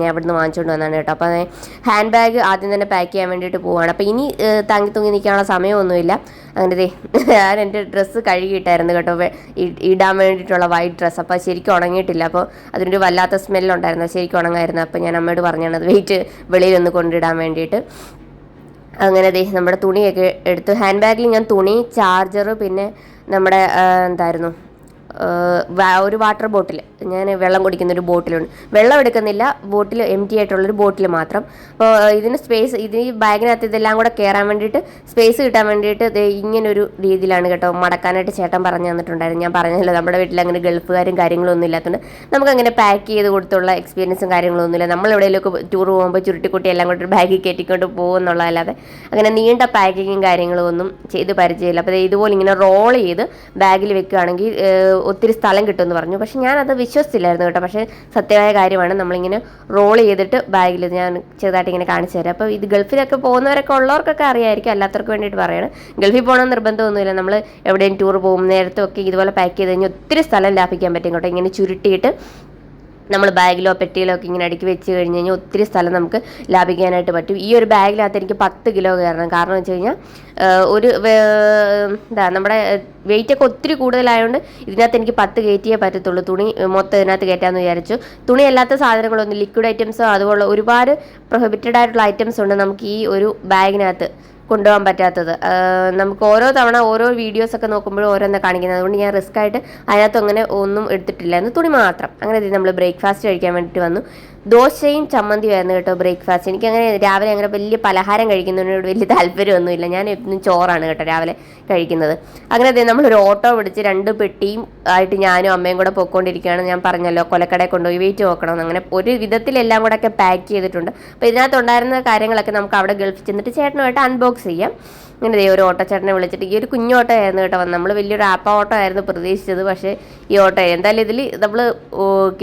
ഞാൻ ഇവിടുന്ന് വാങ്ങിച്ചുകൊണ്ട് വന്നതാണ് കേട്ടോ. അപ്പോൾ ഹാൻഡ് ബാഗ് ആദ്യം തന്നെ പാക്ക് ചെയ്യാൻ വേണ്ടിയിട്ട് പോവുകയാണ്. അപ്പോൾ ഇനി തൂങ്ങി നിൽക്കാനുള്ള സമയമൊന്നുമില്ല. അങ്ങനെ ഞാൻ എൻ്റെ ഡ്രസ്സ് കഴുകിയിട്ടായിരുന്നു കേട്ടോ, ഇടാൻ വേണ്ടിയിട്ടുള്ള വൈറ്റ് ഡ്രസ്സ്. അപ്പോൾ ശരിക്കും ഉണങ്ങിയിട്ടില്ല. അപ്പോൾ അതിനൊരു വല്ലാത്ത സ്മെല്ലുണ്ടായിരുന്നു. ശരിക്കും ഉണങ്ങായിരുന്നു. അപ്പോൾ ഞാൻ അമ്മയോട് പറഞ്ഞാണ് അത് വെയിറ്റ് വെളിയിലൊന്ന് കൊണ്ടിടാൻ വേണ്ടിയിട്ട്. അങ്ങനെ നമ്മുടെ തുണിയൊക്കെ എടുത്തു. ഹാൻഡ് ബാഗിൽ ഞാൻ തുണി, ചാർജർ, പിന്നെ നമ്മുടെ ഒരു വാട്ടർ ബോട്ടിൽ, ഞാൻ വെള്ളം കുടിക്കുന്ന ഒരു ബോട്ടിലുണ്ട്. വെള്ളം എടുക്കുന്നില്ല, ബോട്ടിൽ എംറ്റി ആയിട്ടുള്ളൊരു ബോട്ടിൽ മാത്രം. അപ്പോൾ ഇതിന് സ്പേസ്, ഈ ബാഗിനകത്ത് ഇതെല്ലാം കൂടെ കയറാൻ വേണ്ടിയിട്ട് സ്പേസ് കിട്ടാൻ വേണ്ടിയിട്ട് ഇങ്ങനൊരു രീതിയിലാണ് കേട്ടോ മടക്കാനായിട്ട് ചേട്ടൻ പറഞ്ഞു തന്നിട്ടുണ്ടായിരുന്നു. ഞാൻ പറഞ്ഞല്ലോ നമ്മുടെ വീട്ടിൽ അങ്ങനെ ഗൾഫുകാരും കാര്യങ്ങളും ഒന്നും ഇല്ലാത്തതുകൊണ്ട് നമുക്കങ്ങനെ പാക്ക് ചെയ്ത് കൊടുത്തുള്ള എക്സ്പീരിയൻസും കാര്യങ്ങളും ഒന്നുമില്ല. നമ്മൾ എവിടെയെങ്കിലുമൊക്കെ ടൂർ പോകുമ്പോൾ ചുരുട്ടിക്കുട്ടി എല്ലാം കൊണ്ട് ഒരു ബാഗിൽ കയറ്റിക്കൊണ്ട് പോകുമെന്നുള്ളതല്ലാതെ അങ്ങനെ നീണ്ട പാക്കിങ്ങും കാര്യങ്ങളും ഒന്നും ചെയ്ത് പരിചയമില്ല. അപ്പോൾ ഇതുപോലെ ഇങ്ങനെ റോൾ ചെയ്ത് ബാഗിൽ വെക്കുകയാണെങ്കിൽ ഒത്തിരി സ്ഥലം കിട്ടുമെന്ന് പറഞ്ഞു. പക്ഷെ ഞാനത് വിശ്വസിച്ചില്ലായിരുന്നു കേട്ടോ. പക്ഷേ സത്യമായ കാര്യമാണ്. നമ്മളിങ്ങനെ റോൾ ചെയ്തിട്ട് ബാഗിൽ ഞാൻ ചെറുതായിട്ട് ഇങ്ങനെ കാണിച്ചു തരാം. അപ്പോൾ ഇത് ഗൾഫിലൊക്കെ പോകുന്നവരൊക്കെ ഉള്ളവർക്കൊക്കെ അറിയായിരിക്കും. അല്ലാത്തവർക്ക് വേണ്ടിയിട്ട് പറയണം. ഗൾഫിൽ പോകണമെന്ന് നിർബന്ധമൊന്നുമില്ല. നമ്മൾ എവിടെയും ടൂർ പോകും നേരത്തൊക്കെ ഇതുപോലെ പാക്ക് ചെയ്ത് കഴിഞ്ഞാൽ ഒത്തിരി സ്ഥലം ലാഭിക്കാൻ പറ്റും കേട്ടോ. ഇങ്ങനെ ചുരുട്ടിയിട്ട് നമ്മൾ ബാഗിലോ പെട്ടിയിലോ ഒക്കെ ഇങ്ങനെ അടുക്കി വെച്ച് കഴിഞ്ഞ് കഴിഞ്ഞാൽ ഒത്തിരി സ്ഥലം നമുക്ക് ലാഭിക്കാനായിട്ട് പറ്റും. ഈ ഒരു ബാഗിനകത്ത് എനിക്ക് 10 കിലോ കയറണം. കാരണം വെച്ച് കഴിഞ്ഞാൽ നമ്മുടെ വെയിറ്റൊക്കെ ഒത്തിരി കൂടുതലായതുകൊണ്ട് ഇതിനകത്ത് എനിക്ക് 10 കയറ്റിയേ പറ്റത്തുള്ളൂ. തുണി മൊത്തം ഇതിനകത്ത് കയറ്റാമെന്ന് വിചാരിച്ചു. തുണി അല്ലാത്ത സാധനങ്ങളൊന്നും, ലിക്വിഡ് ഐറ്റംസോ അതുപോലെ ഒരുപാട് പ്രൊഹിബിറ്റഡ് ആയിട്ടുള്ള ഐറ്റംസ് ഉണ്ട് നമുക്ക് ഈ ഒരു ബാഗിനകത്ത് കൊണ്ടുപോകാൻ പറ്റാത്തത്. നമുക്ക് ഓരോ തവണ ഓരോ വീഡിയോസൊക്കെ നോക്കുമ്പോഴും ഓരോന്ന് കാണിക്കുന്നത്. അതുകൊണ്ട് ഞാൻ റിസ്ക് ആയിട്ട് അതിനകത്ത് അങ്ങനെ ഒന്നും എടുത്തിട്ടില്ലായിരുന്നു. തുണി മാത്രം. അങ്ങനെ നമ്മൾ ബ്രേക്ക്ഫാസ്റ്റ് കഴിക്കാൻ വേണ്ടിയിട്ട് വന്നു. ദോശയും ചമ്മന്തിയുമായിരുന്നു കേട്ടോ ബ്രേക്ക്ഫാസ്റ്റ്. എനിക്കങ്ങനെ രാവിലെ അങ്ങനെ വലിയ പലഹാരം കഴിക്കുന്നതിനോട് വലിയ താല്പര്യമൊന്നുമില്ല. ഞാൻ എന്നും ചോറാണ് കേട്ടോ രാവിലെ കഴിക്കുന്നത്. അങ്ങനെ നമ്മളൊരു ഓട്ടോ പിടിച്ച് 2 പെട്ടിയും ആയിട്ട് ഞാനും അമ്മയും കൂടെ പോയിക്കൊണ്ടിരിക്കുകയാണ്. ഞാൻ പറഞ്ഞല്ലോ കൊലക്കടയിൽ കൊണ്ടുപോയി വെയിറ്റ് നോക്കണമെന്ന്. അങ്ങനെ ഒരു വിധത്തിലെല്ലാം കൂടെ ഒക്കെ പാക്ക് ചെയ്തിട്ടുണ്ട്. അപ്പോൾ ഇതിനകത്തുണ്ടായിരുന്ന കാര്യങ്ങളൊക്കെ നമുക്ക് അവിടെ ഗൾഫിൽ ചെന്നിട്ട് ചേട്ടനുമായിട്ട് അൺബോക്സ് ചെയ്യാം. ഇങ്ങനെ ഒരു ഓട്ടോ ചേട്ടനെ വിളിച്ചിട്ട്, ഈ ഒരു കുഞ്ഞോട്ടോ ആയിരുന്നു കേട്ടോ വന്നത്. നമ്മൾ വലിയൊരു ആപ്പ ഓട്ടോ ആയിരുന്നു പ്രതീക്ഷിച്ചത്, പക്ഷേ ഈ ഓട്ടോ എന്തായാലും ഇതിൽ നമ്മൾ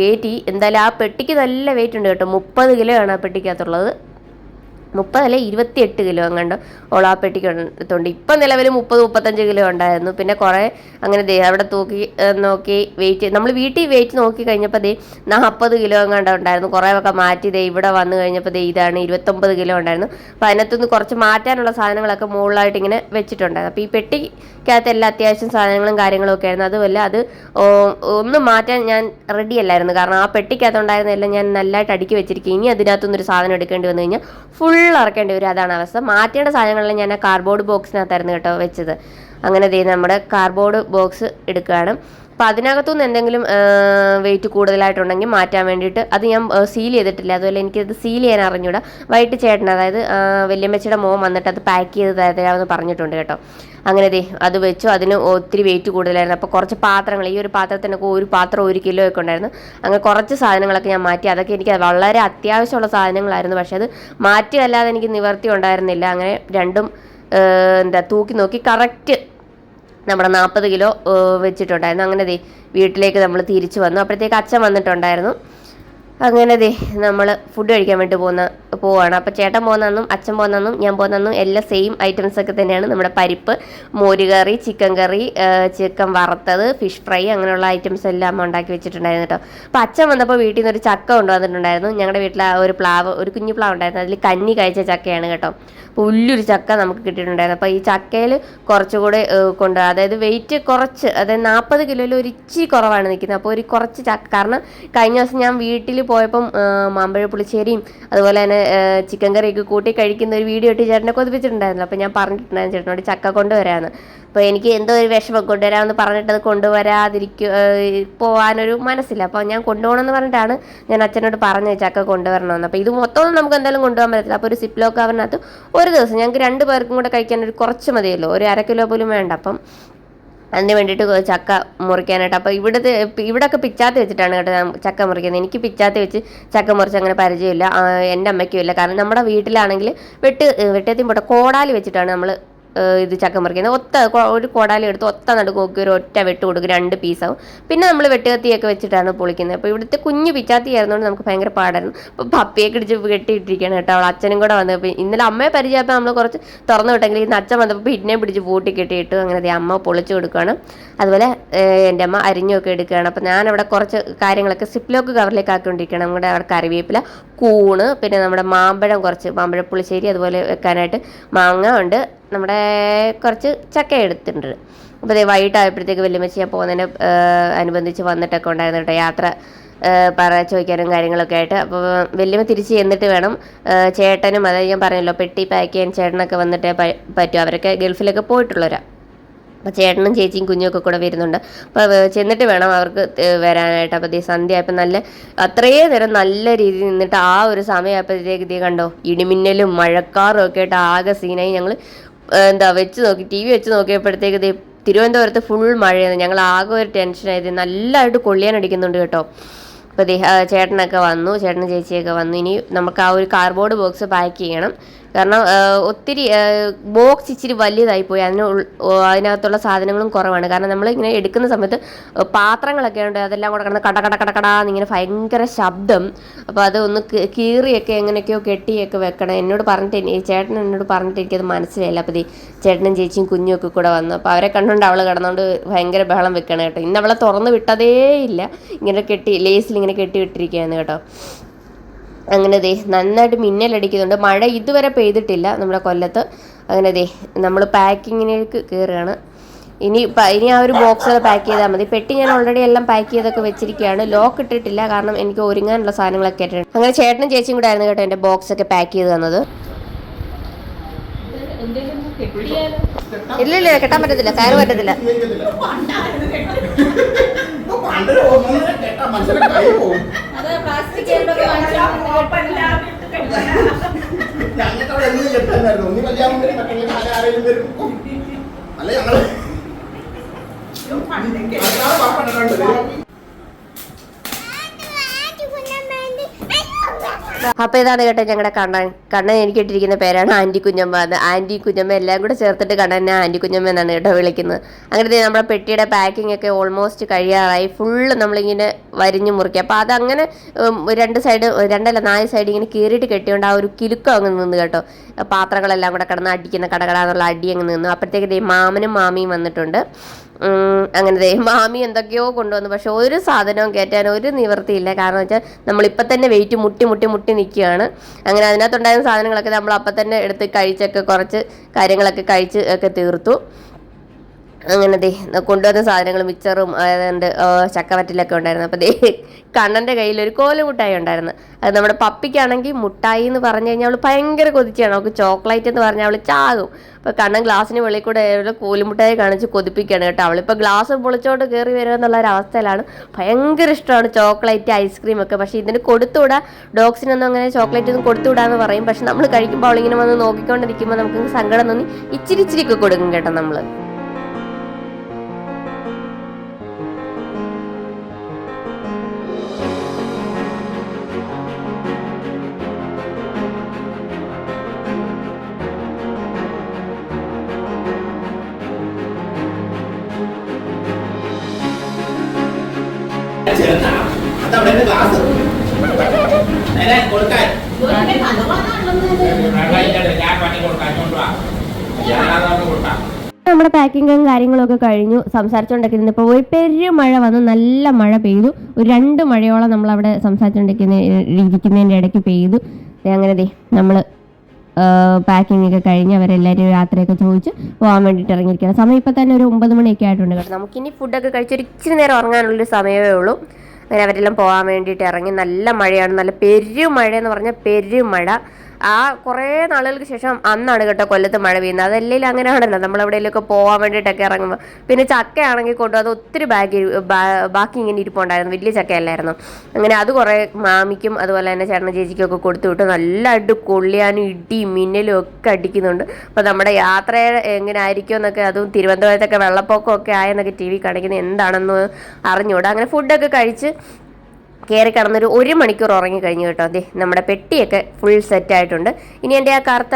കയറ്റി. എന്തായാലും ആ പെട്ടിക്ക് നല്ല വെയിറ്റ് ഉണ്ട് കേട്ടോ. 30 കിലോ ആണ് ആ പെട്ടിക്കകത്തുള്ളത്. 30 അല്ല 28 കിലോ അങ്ങാണ്ട് ഓളാപ്പെട്ടിക്ക് എടുത്തുണ്ട്. ഇപ്പം നിലവിൽ 30-35 കിലോ ഉണ്ടായിരുന്നു. പിന്നെ കുറേ അങ്ങനെ അവിടെ നോക്കി വെയിറ്റ്, നമ്മൾ വീട്ടിൽ വെയിറ്റ് നോക്കി കഴിഞ്ഞപ്പോൾ 40 കിലോ അങ്ങാണ്ട് ഉണ്ടായിരുന്നു. കുറേയൊക്കെ മാറ്റി ഇവിടെ വന്നു കഴിഞ്ഞപ്പോൾ ഇതാണ് 29 കിലോ ഉണ്ടായിരുന്നു. അപ്പോൾ അതിനകത്തുനിന്ന് കുറച്ച് മാറ്റാനുള്ള സാധനങ്ങളൊക്കെ മുകളിലായിട്ട് ഇങ്ങനെ വെച്ചിട്ടുണ്ടായിരുന്നു. അപ്പോൾ ഈ പെട്ടിക്കകത്ത് എല്ലാ അത്യാവശ്യം സാധനങ്ങളും കാര്യങ്ങളും ഒക്കെ ആയിരുന്നു. അതുമല്ല അത് ഒന്നും മാറ്റാൻ ഞാൻ റെഡി അല്ലായിരുന്നു. കാരണം ആ പെട്ടിക്കകത്തുണ്ടായിരുന്നെല്ലാം ഞാൻ നല്ലതായിട്ട് അടുക്കി വെച്ചിരിക്കും. ഇനി അതിനകത്തുനിന്നൊരു സാധനം എടുക്കേണ്ടി വന്നു കഴിഞ്ഞാൽ ഫുൾ ഇറക്കേണ്ടി വരും. അതാണ് അവസ്ഥ. മാറ്റേണ്ട സാധനങ്ങളെല്ലാം ഞാൻ ആ കാർഡ്ബോർഡ് ബോക്സിനകത്തായിരുന്നു കേട്ടോ വെച്ചത്. അങ്ങനെ നമ്മുടെ കാർഡ്ബോർഡ് ബോക്സ് എടുക്കുകയാണ്. അപ്പോൾ അതിനകത്തുനിന്ന് എന്തെങ്കിലും വെയിറ്റ് കൂടുതലായിട്ടുണ്ടെങ്കിൽ മാറ്റാൻ വേണ്ടിയിട്ട് അത് ഞാൻ സീൽ ചെയ്തിട്ടില്ല. അതുപോലെ എനിക്കത് സീൽ ചെയ്യാൻ അറിഞ്ഞൂടാ. വൈകിട്ട് ചേട്ടൻ, അതായത് വല്യമ്മച്ചിയുടെ മോൻ വന്നിട്ട് അത് പാക്ക് ചെയ്ത് തരാമെന്ന് പറഞ്ഞിട്ടുണ്ട് കേട്ടോ. അങ്ങനെ അത് വെച്ചു. അതിന് ഒത്തിരി വെയിറ്റ് കൂടുതലായിരുന്നു. അപ്പോൾ കുറച്ച് പാത്രങ്ങൾ, ഈ ഒരു പാത്രത്തിനൊക്കെ ഒരു പാത്രം 1 കിലോ ഒക്കെ ഉണ്ടായിരുന്നു. അങ്ങനെ കുറച്ച് സാധനങ്ങളൊക്കെ ഞാൻ മാറ്റി. അതൊക്കെ എനിക്ക് വളരെ അത്യാവശ്യമുള്ള സാധനങ്ങളായിരുന്നു. പക്ഷെ അത് മാറ്റിയല്ലാതെ എനിക്ക് നിവർത്തി ഉണ്ടായിരുന്നില്ല. അങ്ങനെ രണ്ടും തൂക്കി നോക്കി കറക്റ്റ് നമ്മുടെ 40 കിലോ വെച്ചിട്ടുണ്ടായിരുന്നു. അങ്ങനെ വീട്ടിലേക്ക് നമ്മൾ തിരിച്ചു വന്നു. അപ്പോഴത്തേക്ക് അച്ഛൻ വന്നിട്ടുണ്ടായിരുന്നു. അങ്ങനെ നമ്മൾ ഫുഡ് കഴിക്കാൻ വേണ്ടി പോവാണ്. അപ്പോൾ ചേട്ടൻ പോകുന്നതെന്നും അച്ഛൻ പോകുന്നതെന്നും ഞാൻ പോകുന്നതെന്നും എല്ലാം സെയിം ഐറ്റംസ് ഒക്കെ തന്നെയാണ്. നമ്മുടെ പരിപ്പ്, മോരുകറി, ചിക്കൻ കറി, ചിക്കൻ വറുത്തത്, ഫിഷ് ഫ്രൈ, അങ്ങനെയുള്ള ഐറ്റംസ് എല്ലാം ഉണ്ടാക്കി വെച്ചിട്ടുണ്ടായിരുന്നു കേട്ടോ. അപ്പോൾ അച്ഛൻ വന്നപ്പോൾ വീട്ടിൽ നിന്ന് ഒരു ചക്ക കൊണ്ടുവന്നിട്ടുണ്ടായിരുന്നു. ഞങ്ങളുടെ വീട്ടിൽ ഒരു കുഞ്ഞു പ്ലാവ് ഉണ്ടായിരുന്നു. അതിൽ കഞ്ഞി കഴിച്ച ചക്കയാണ് കേട്ടോ. അപ്പോൾ വലിയൊരു ചക്ക നമുക്ക് കിട്ടിയിട്ടുണ്ടായിരുന്നു. അപ്പോൾ ഈ ചക്കയിൽ കുറച്ചുകൂടെ അതായത് വെയിറ്റ് കുറച്ച്, അതായത് 40 കിലോയിൽ ഒരു ഇച്ചിരി കുറവാണ് നിൽക്കുന്നത്. അപ്പോൾ ഒരു കുറച്ച് ചക്ക, കാരണം കഴിഞ്ഞ ദിവസം ഞാൻ വീട്ടിൽ പോയപ്പം മാമ്പഴ പുളിശ്ശേരിയും അതുപോലെ തന്നെ ചിക്കൻ കറിയൊക്കെ കൂട്ടി കഴിക്കുന്ന ഒരു വീഡിയോ ഇട്ട് ചേട്ടനെ കൊതിപ്പിച്ചിട്ടുണ്ടായിരുന്നു. അപ്പോൾ ഞാൻ പറഞ്ഞിട്ടുണ്ടായിരുന്നു ചേട്ടനോട് ചക്ക കൊണ്ടുവരാമെന്ന്. അപ്പോൾ എനിക്ക് എന്തോ ഒരു വിഷമം, കൊണ്ടുവരാമെന്ന് പറഞ്ഞിട്ടത് പോകാനൊരു മനസ്സില്ല. അപ്പോൾ ഞാൻ കൊണ്ടുപോകണമെന്ന് പറഞ്ഞിട്ടാണ് ഞാൻ അച്ഛനോട് പറഞ്ഞത് ചക്ക കൊണ്ടുവരണമെന്ന്. അപ്പോൾ ഇത് മൊത്തം നമുക്ക് എന്തായാലും കൊണ്ടുപോകാൻ പറ്റത്തില്ല. അപ്പോൾ ഒരു സിപ്ലോ കവറിനകത്ത് ഒരു ദിവസം ഞങ്ങൾക്ക് 2 പേർക്കും കൂടെ കഴിക്കാൻ ഒരു കുറച്ച് മതിയല്ലോ, ഒരു 1/2 കിലോ പോലും വേണ്ട. അപ്പം അതിന് വേണ്ടിയിട്ട് ചക്ക മുറിക്കാനായിട്ട്. അപ്പോൾ ഇവിടെയൊക്കെ പിച്ചാത്തി വെച്ചിട്ടാണ് കേട്ടോ ചക്ക മുറിക്കുന്നത്. എനിക്ക് പിച്ചാത്തി വെച്ച് ചക്ക മുറിച്ച് അങ്ങനെ പരിചയമില്ല, എൻ്റെ അമ്മയ്ക്കും ഇല്ല. കാരണം നമ്മുടെ വീട്ടിലാണെങ്കിൽ വെട്ടേത്തിയും പോട്ടെ കോടാലി വെച്ചിട്ടാണ് നമ്മൾ ഇത് ചക്ക മുറിക്കുന്നത്. ഒരു കോടാലി എടുത്ത് നടുക്ക് ഒരു ഒറ്റ വെട്ട് കൊടുക്കും, 2 പീസാവും. പിന്നെ നമ്മൾ വെട്ടുകത്തിയൊക്കെ വെച്ചിട്ടാണ് പൊളിക്കുന്നത്. അപ്പോൾ ഇവിടുത്തെ കുഞ്ഞു പിച്ചാത്തി ആയിരുന്നുകൊണ്ട് നമുക്ക് ഭയങ്കര പാടായിരുന്നു. അപ്പോൾ പപ്പിയൊക്കെ ഇടിച്ച് കെട്ടിയിട്ടിരിക്കുകയാണ് കേട്ടോ. അവൾ അച്ഛനും കൂടെ വന്നപ്പോൾ ഇന്നലെ അമ്മയെ പരിചയപ്പോൾ നമ്മൾ കുറച്ച് തുറന്നു വിട്ടെങ്കിൽ ഇന്ന് അച്ഛൻ വന്നപ്പോൾ പിന്നെ പിടിച്ച് പൂട്ടി കെട്ടിയിട്ടു. അങ്ങനെ അമ്മ പൊളിച്ചു കൊടുക്കുകയാണ്. അതുപോലെ എൻ്റെ അമ്മ അരിഞ്ഞൊക്കെ എടുക്കുകയാണ്. അപ്പോൾ ഞാനവിടെ കുറച്ച് കാര്യങ്ങളൊക്കെ സിപ്ലോക്ക് കവറിലേക്ക് ആക്കിക്കൊണ്ടിരിക്കുകയാണ്. നമ്മുടെ അവിടെ കറിവേപ്പില, കൂണ്, പിന്നെ നമ്മുടെ മാമ്പഴ പുളിശ്ശേരി, അതുപോലെ വെക്കാനായിട്ട് മാങ്ങ ഉണ്ട്, നമ്മുടെ കുറച്ച് ചക്ക എടുത്തിട്ടുണ്ട്. അപ്പോൾ വൈകിട്ടായപ്പോഴത്തേക്ക് വല്യമ്മച്ചി ഞാൻ പോകുന്നതിന് അനുബന്ധിച്ച് വന്നിട്ടൊക്കെ ഉണ്ടായിരുന്നു കേട്ടോ. യാത്ര ചോദിക്കാനും കാര്യങ്ങളൊക്കെ ആയിട്ട്. അപ്പോൾ വല്യമ്മ തിരിച്ച് ചെന്നിട്ട് വേണം ചേട്ടനും, അതായത് ഞാൻ പറഞ്ഞല്ലോ പെട്ടി പാക്ക് ചെയ്യാൻ ചേട്ടനൊക്കെ വന്നിട്ടേ പറ്റും. അവരൊക്കെ ഗൾഫിലൊക്കെ പോയിട്ടുള്ളവരാണ്. അപ്പോൾ ചേട്ടനും ചേച്ചിയും കുഞ്ഞുമൊക്കെ കൂടെ വരുന്നുണ്ട്. അപ്പോൾ ചെന്നിട്ട് വേണം അവർക്ക് വരാനായിട്ട്. അപ്പോൾ സന്ധ്യ ആയപ്പോൾ അത്രയും നേരം നല്ല രീതിയിൽ നിന്നിട്ട് ആ ഒരു സമയമായപ്പോഴത്തേക്ക് കണ്ടോ ഇടിമിന്നലും മഴക്കാറും ഒക്കെ ആയിട്ട് ആകെ സീനായി. ഞങ്ങൾ ടി വി വെച്ച് നോക്കിയപ്പോഴത്തേക്ക് തിരുവനന്തപുരത്ത് ഫുൾ മഴയാണ്. ഞങ്ങൾ ആകെ ഒരു ടെൻഷനായത്, നല്ലതായിട്ട് കൊള്ളിയാനടിക്കുന്നുണ്ട് കേട്ടോ. അപ്പോൾ ചേട്ടനൊക്കെ വന്നു, ചേട്ടനും ചേച്ചിയൊക്കെ വന്നു. ഇനി നമുക്ക് ആ ഒരു കാർഡ്ബോർഡ് ബോക്സ് പാക്ക് ചെയ്യണം. കാരണം ഒത്തിരി ബോക്സ് ഇച്ചിരി വലിയതായിപ്പോയി. അതിനകത്തുള്ള സാധനങ്ങളും കുറവാണ്. കാരണം നമ്മൾ ഇങ്ങനെ എടുക്കുന്ന സമയത്ത് പാത്രങ്ങളൊക്കെ ഉണ്ട്, അതെല്ലാം കൂടെ കിടന്ന് കടന്നിങ്ങനെ ഭയങ്കര ശബ്ദം. അപ്പോൾ അത് ഒന്ന് കീറിയൊക്കെ എങ്ങനെയൊക്കെയോ കെട്ടിയൊക്കെ വെക്കണം. ചേട്ടൻ എന്നോട് പറഞ്ഞിട്ട് എനിക്കത് മനസ്സിലായില്ല. അപ്പോൾ ചേട്ടനും ചേച്ചിയും കുഞ്ഞുമൊക്കെ കൂടെ വന്നു. അപ്പോൾ അവരെ കണ്ടുകൊണ്ട് അവൾ കിടന്നുകൊണ്ട് ഭയങ്കര ബഹളം വെക്കണം കേട്ടോ. ഇന്ന് അവളെ തുറന്ന് വിട്ടതേ ഇല്ല, ഇങ്ങനെ ലേസിൽ ഇങ്ങനെ കെട്ടി വിട്ടിരിക്കുകയാണ് കേട്ടോ. അങ്ങനെ നന്നായിട്ട് മിന്നലടിക്കുന്നുണ്ട്. മഴ ഇതുവരെ പെയ്തിട്ടില്ല നമ്മുടെ കൊല്ലത്ത്. അങ്ങനെ നമ്മൾ പാക്കിങ്ങിലേക്ക് കയറുകയാണ്. ഇനി ആ ഒരു ബോക്സ് പാക്ക് ചെയ്താൽ മതി. പെട്ടി ഞാൻ ഓൾറെഡി എല്ലാം പാക്ക് ചെയ്തൊക്കെ വെച്ചിരിക്കുകയാണ്. ലോക്ക് ഇട്ടിട്ടില്ല, കാരണം എനിക്ക് ഒരുങ്ങാനുള്ള സാധനങ്ങളൊക്കെ ആയിട്ടുണ്ട്. അങ്ങനെ ചേട്ടനും ചേച്ചിയും കൂടെ ആയിരുന്നു കേട്ടോ എൻ്റെ ബോക്സ് ഒക്കെ പാക്ക് ചെയ്ത് തന്നത്. ഇല്ല കെട്ടാൻ പറ്റത്തില്ല, കയറ് പറ്റത്തില്ല. അപ്പോൾ ഇതാണ് കേട്ടോ ഞങ്ങളുടെ കണ്ണൻ എനിക്ക് ഇട്ടിരിക്കുന്ന പേരാണ് ആൻറ്റി കുഞ്ഞമ്മ. അത് ആൻറ്റി കുഞ്ഞമ്മ എല്ലാം കൂടെ ചേർത്തിട്ട് കണ്ണനെ ആൻറ്റി കുഞ്ഞമ്മ എന്നാണ് കേട്ടോ വിളിക്കുന്നത്. അങ്ങനെ നമ്മുടെ പെട്ടിയുടെ പാക്കിംഗ് ഒക്കെ ഓൾമോസ്റ്റ് കഴിയാറായി. ഫുള്ള് നമ്മളിങ്ങനെ വരിഞ്ഞ് മുറിക്കുക. അപ്പോൾ അതങ്ങനെ 4 സൈഡ് ഇങ്ങനെ കീറിയിട്ട് കെട്ടിയോണ്ട് ആ ഒരു കിലുക്കം അങ്ങ് നിന്ന് കേട്ടോ. പാത്രങ്ങളെല്ലാം കൂടെ കിടന്ന് അടിക്കുന്ന കടകടാന്നുള്ള അടി അങ്ങ് നിന്നു. അപ്പോഴത്തേക്ക് മാമനും മാമിയും വന്നിട്ടുണ്ട്. അങ്ങനെ മാമി എന്തൊക്കെയോ കൊണ്ടുവന്നു. പക്ഷെ ഒരു സാധനവും കയറ്റാൻ ഒരു നിവൃത്തിയില്ല. കാരണം വെച്ചാൽ നമ്മളിപ്പം തന്നെ വെയിറ്റ് മുട്ടി നിൽക്കുകയാണ്. അങ്ങനെ അതിനകത്തുണ്ടായിരുന്ന സാധനങ്ങളൊക്കെ നമ്മൾ അപ്പം തന്നെ എടുത്ത് കഴിച്ചൊക്കെ കുറച്ച് കാര്യങ്ങളൊക്കെ കഴിച്ച് ഒക്കെ തീർത്തു. അങ്ങനെ കൊണ്ടുവന്ന സാധനങ്ങൾ മിച്ചറും അതുകൊണ്ട് ചക്കവറ്റിലൊക്കെ ഉണ്ടായിരുന്നു. അപ്പോൾ കണ്ണൻ്റെ കയ്യിൽ ഒരു കോലുമുട്ടായി ഉണ്ടായിരുന്നു. അത് നമ്മുടെ പപ്പിക്കാണെങ്കിൽ മുട്ടായി എന്ന് പറഞ്ഞു കഴിഞ്ഞാൽ അവൾ ഭയങ്കര കൊതിച്ചാണ്. അവൾക്ക് ചോക്ലേറ്റ് എന്ന് പറഞ്ഞാൽ അവൾ ചാകും. അപ്പോൾ കണ്ണൻ ഗ്ലാസ്സിന് വെളിയിൽ കൂടെ കോലുമുട്ടായി കാണിച്ച് കൊതിപ്പിക്കുകയാണ് കേട്ടോ. അവളിപ്പോൾ ഗ്ലാസ് പൊളിച്ചോണ്ട് കയറി വരിക എന്നുള്ള ഒരു അവസ്ഥയിലാണ്. ഭയങ്കര ഇഷ്ടമാണ് ചോക്ലേറ്റ് ഐസ്ക്രീം ഒക്കെ. പക്ഷേ ഇതിന് കൊടുത്തുവിടാ, ഡോഗ്സിനൊന്നും അങ്ങനെ ചോക്ലേറ്റ് ഒന്നും കൊടുത്തുവിടാന്ന് പറയും. പക്ഷെ നമ്മൾ കഴിക്കുമ്പോൾ അവളിങ്ങനെ വന്ന് നോക്കിക്കൊണ്ടിരിക്കുമ്പോൾ നമുക്ക് സങ്കടം തോന്നി ഇച്ചിരിയൊക്കെ കൊടുക്കും കേട്ടോ നമ്മൾ. നമ്മുടെ പാക്കിങ്ങും കാര്യങ്ങളൊക്കെ കഴിഞ്ഞു. സംസാരിച്ചുകൊണ്ടൊക്കെ ഇരുന്നപ്പോൾ ഒരു പെരുമഴ വന്നു. നല്ല മഴ പെയ്തു. ഒരു 2 മഴയോളം നമ്മളവിടെ സംസാരിച്ചുകൊണ്ടിരിക്കുന്നതിൻ്റെ ഇടയ്ക്ക് പെയ്തു. അങ്ങനെ നമ്മൾ പാക്കിംഗ് ഒക്കെ കഴിഞ്ഞ് അവരെല്ലാവരും യാത്രയൊക്കെ ചോദിച്ച് പോകാൻ വേണ്ടിയിട്ട് ഇറങ്ങിയിരിക്കുകയാണ്. സമയം ഇപ്പം തന്നെ ഒരു 9 മണിയൊക്കെ ആയിട്ടുണ്ട് കേട്ടോ. നമുക്കിനി ഫുഡൊക്കെ കഴിച്ചൊരു ഇച്ചിരി നേരം ഉറങ്ങാനുള്ളൊരു സമയമേ ഉള്ളൂ. അങ്ങനെ അവരെല്ലാം പോകാൻ വേണ്ടിയിട്ട് ഇറങ്ങി. നല്ല മഴയാണ്, നല്ല പെരുമഴ എന്ന് പറഞ്ഞാൽ പെരുമഴ. ആ കുറേ നാളുകൾക്ക് ശേഷം അന്നാണ് കേട്ടോ കൊല്ലത്ത് മഴ പെയ്യുന്നത്. അതല്ലെങ്കിൽ അങ്ങനെയാണല്ലോ നമ്മളെവിടെയെങ്കിലുമൊക്കെ പോകാൻ വേണ്ടിയിട്ടൊക്കെ ഇറങ്ങുമ്പോൾ. പിന്നെ ചക്കയാണെങ്കിൽ കൊണ്ടുവന്ന് ഒത്തിരി ബാക്കി ഇങ്ങനെ ഇരിപ്പുണ്ടായിരുന്നു. വലിയ ചക്കയല്ലായിരുന്നു. അങ്ങനെ അത് കുറേ മാമിക്കും അതുപോലെ തന്നെ ചേട്ടനും ചേച്ചിക്കും ഒക്കെ കൊടുത്തു വിട്ടു. നല്ല കൊള്ളിയാനും ഇടിയും മിന്നലും ഒക്കെ അടിക്കുന്നുണ്ട്. അപ്പോൾ നമ്മുടെ യാത്ര എങ്ങനെ ആയിരിക്കും എന്നൊക്കെ, അതും തിരുവനന്തപുരത്തൊക്കെ വെള്ളപ്പൊക്കമൊക്കെ ആയെന്നൊക്കെ TV കാണിക്കുന്നത് എന്താണെന്ന് അറിഞ്ഞുകൂടാ. അങ്ങനെ ഫുഡൊക്കെ കഴിച്ച് കയറി കിടന്നൊരു 1 മണിക്കൂർ ഉറങ്ങി കഴിഞ്ഞു കേട്ടോ. നമ്മുടെ പെട്ടിയൊക്കെ ഫുൾ സെറ്റായിട്ടുണ്ട്. ഇനി എൻ്റെ ആ കറുത്ത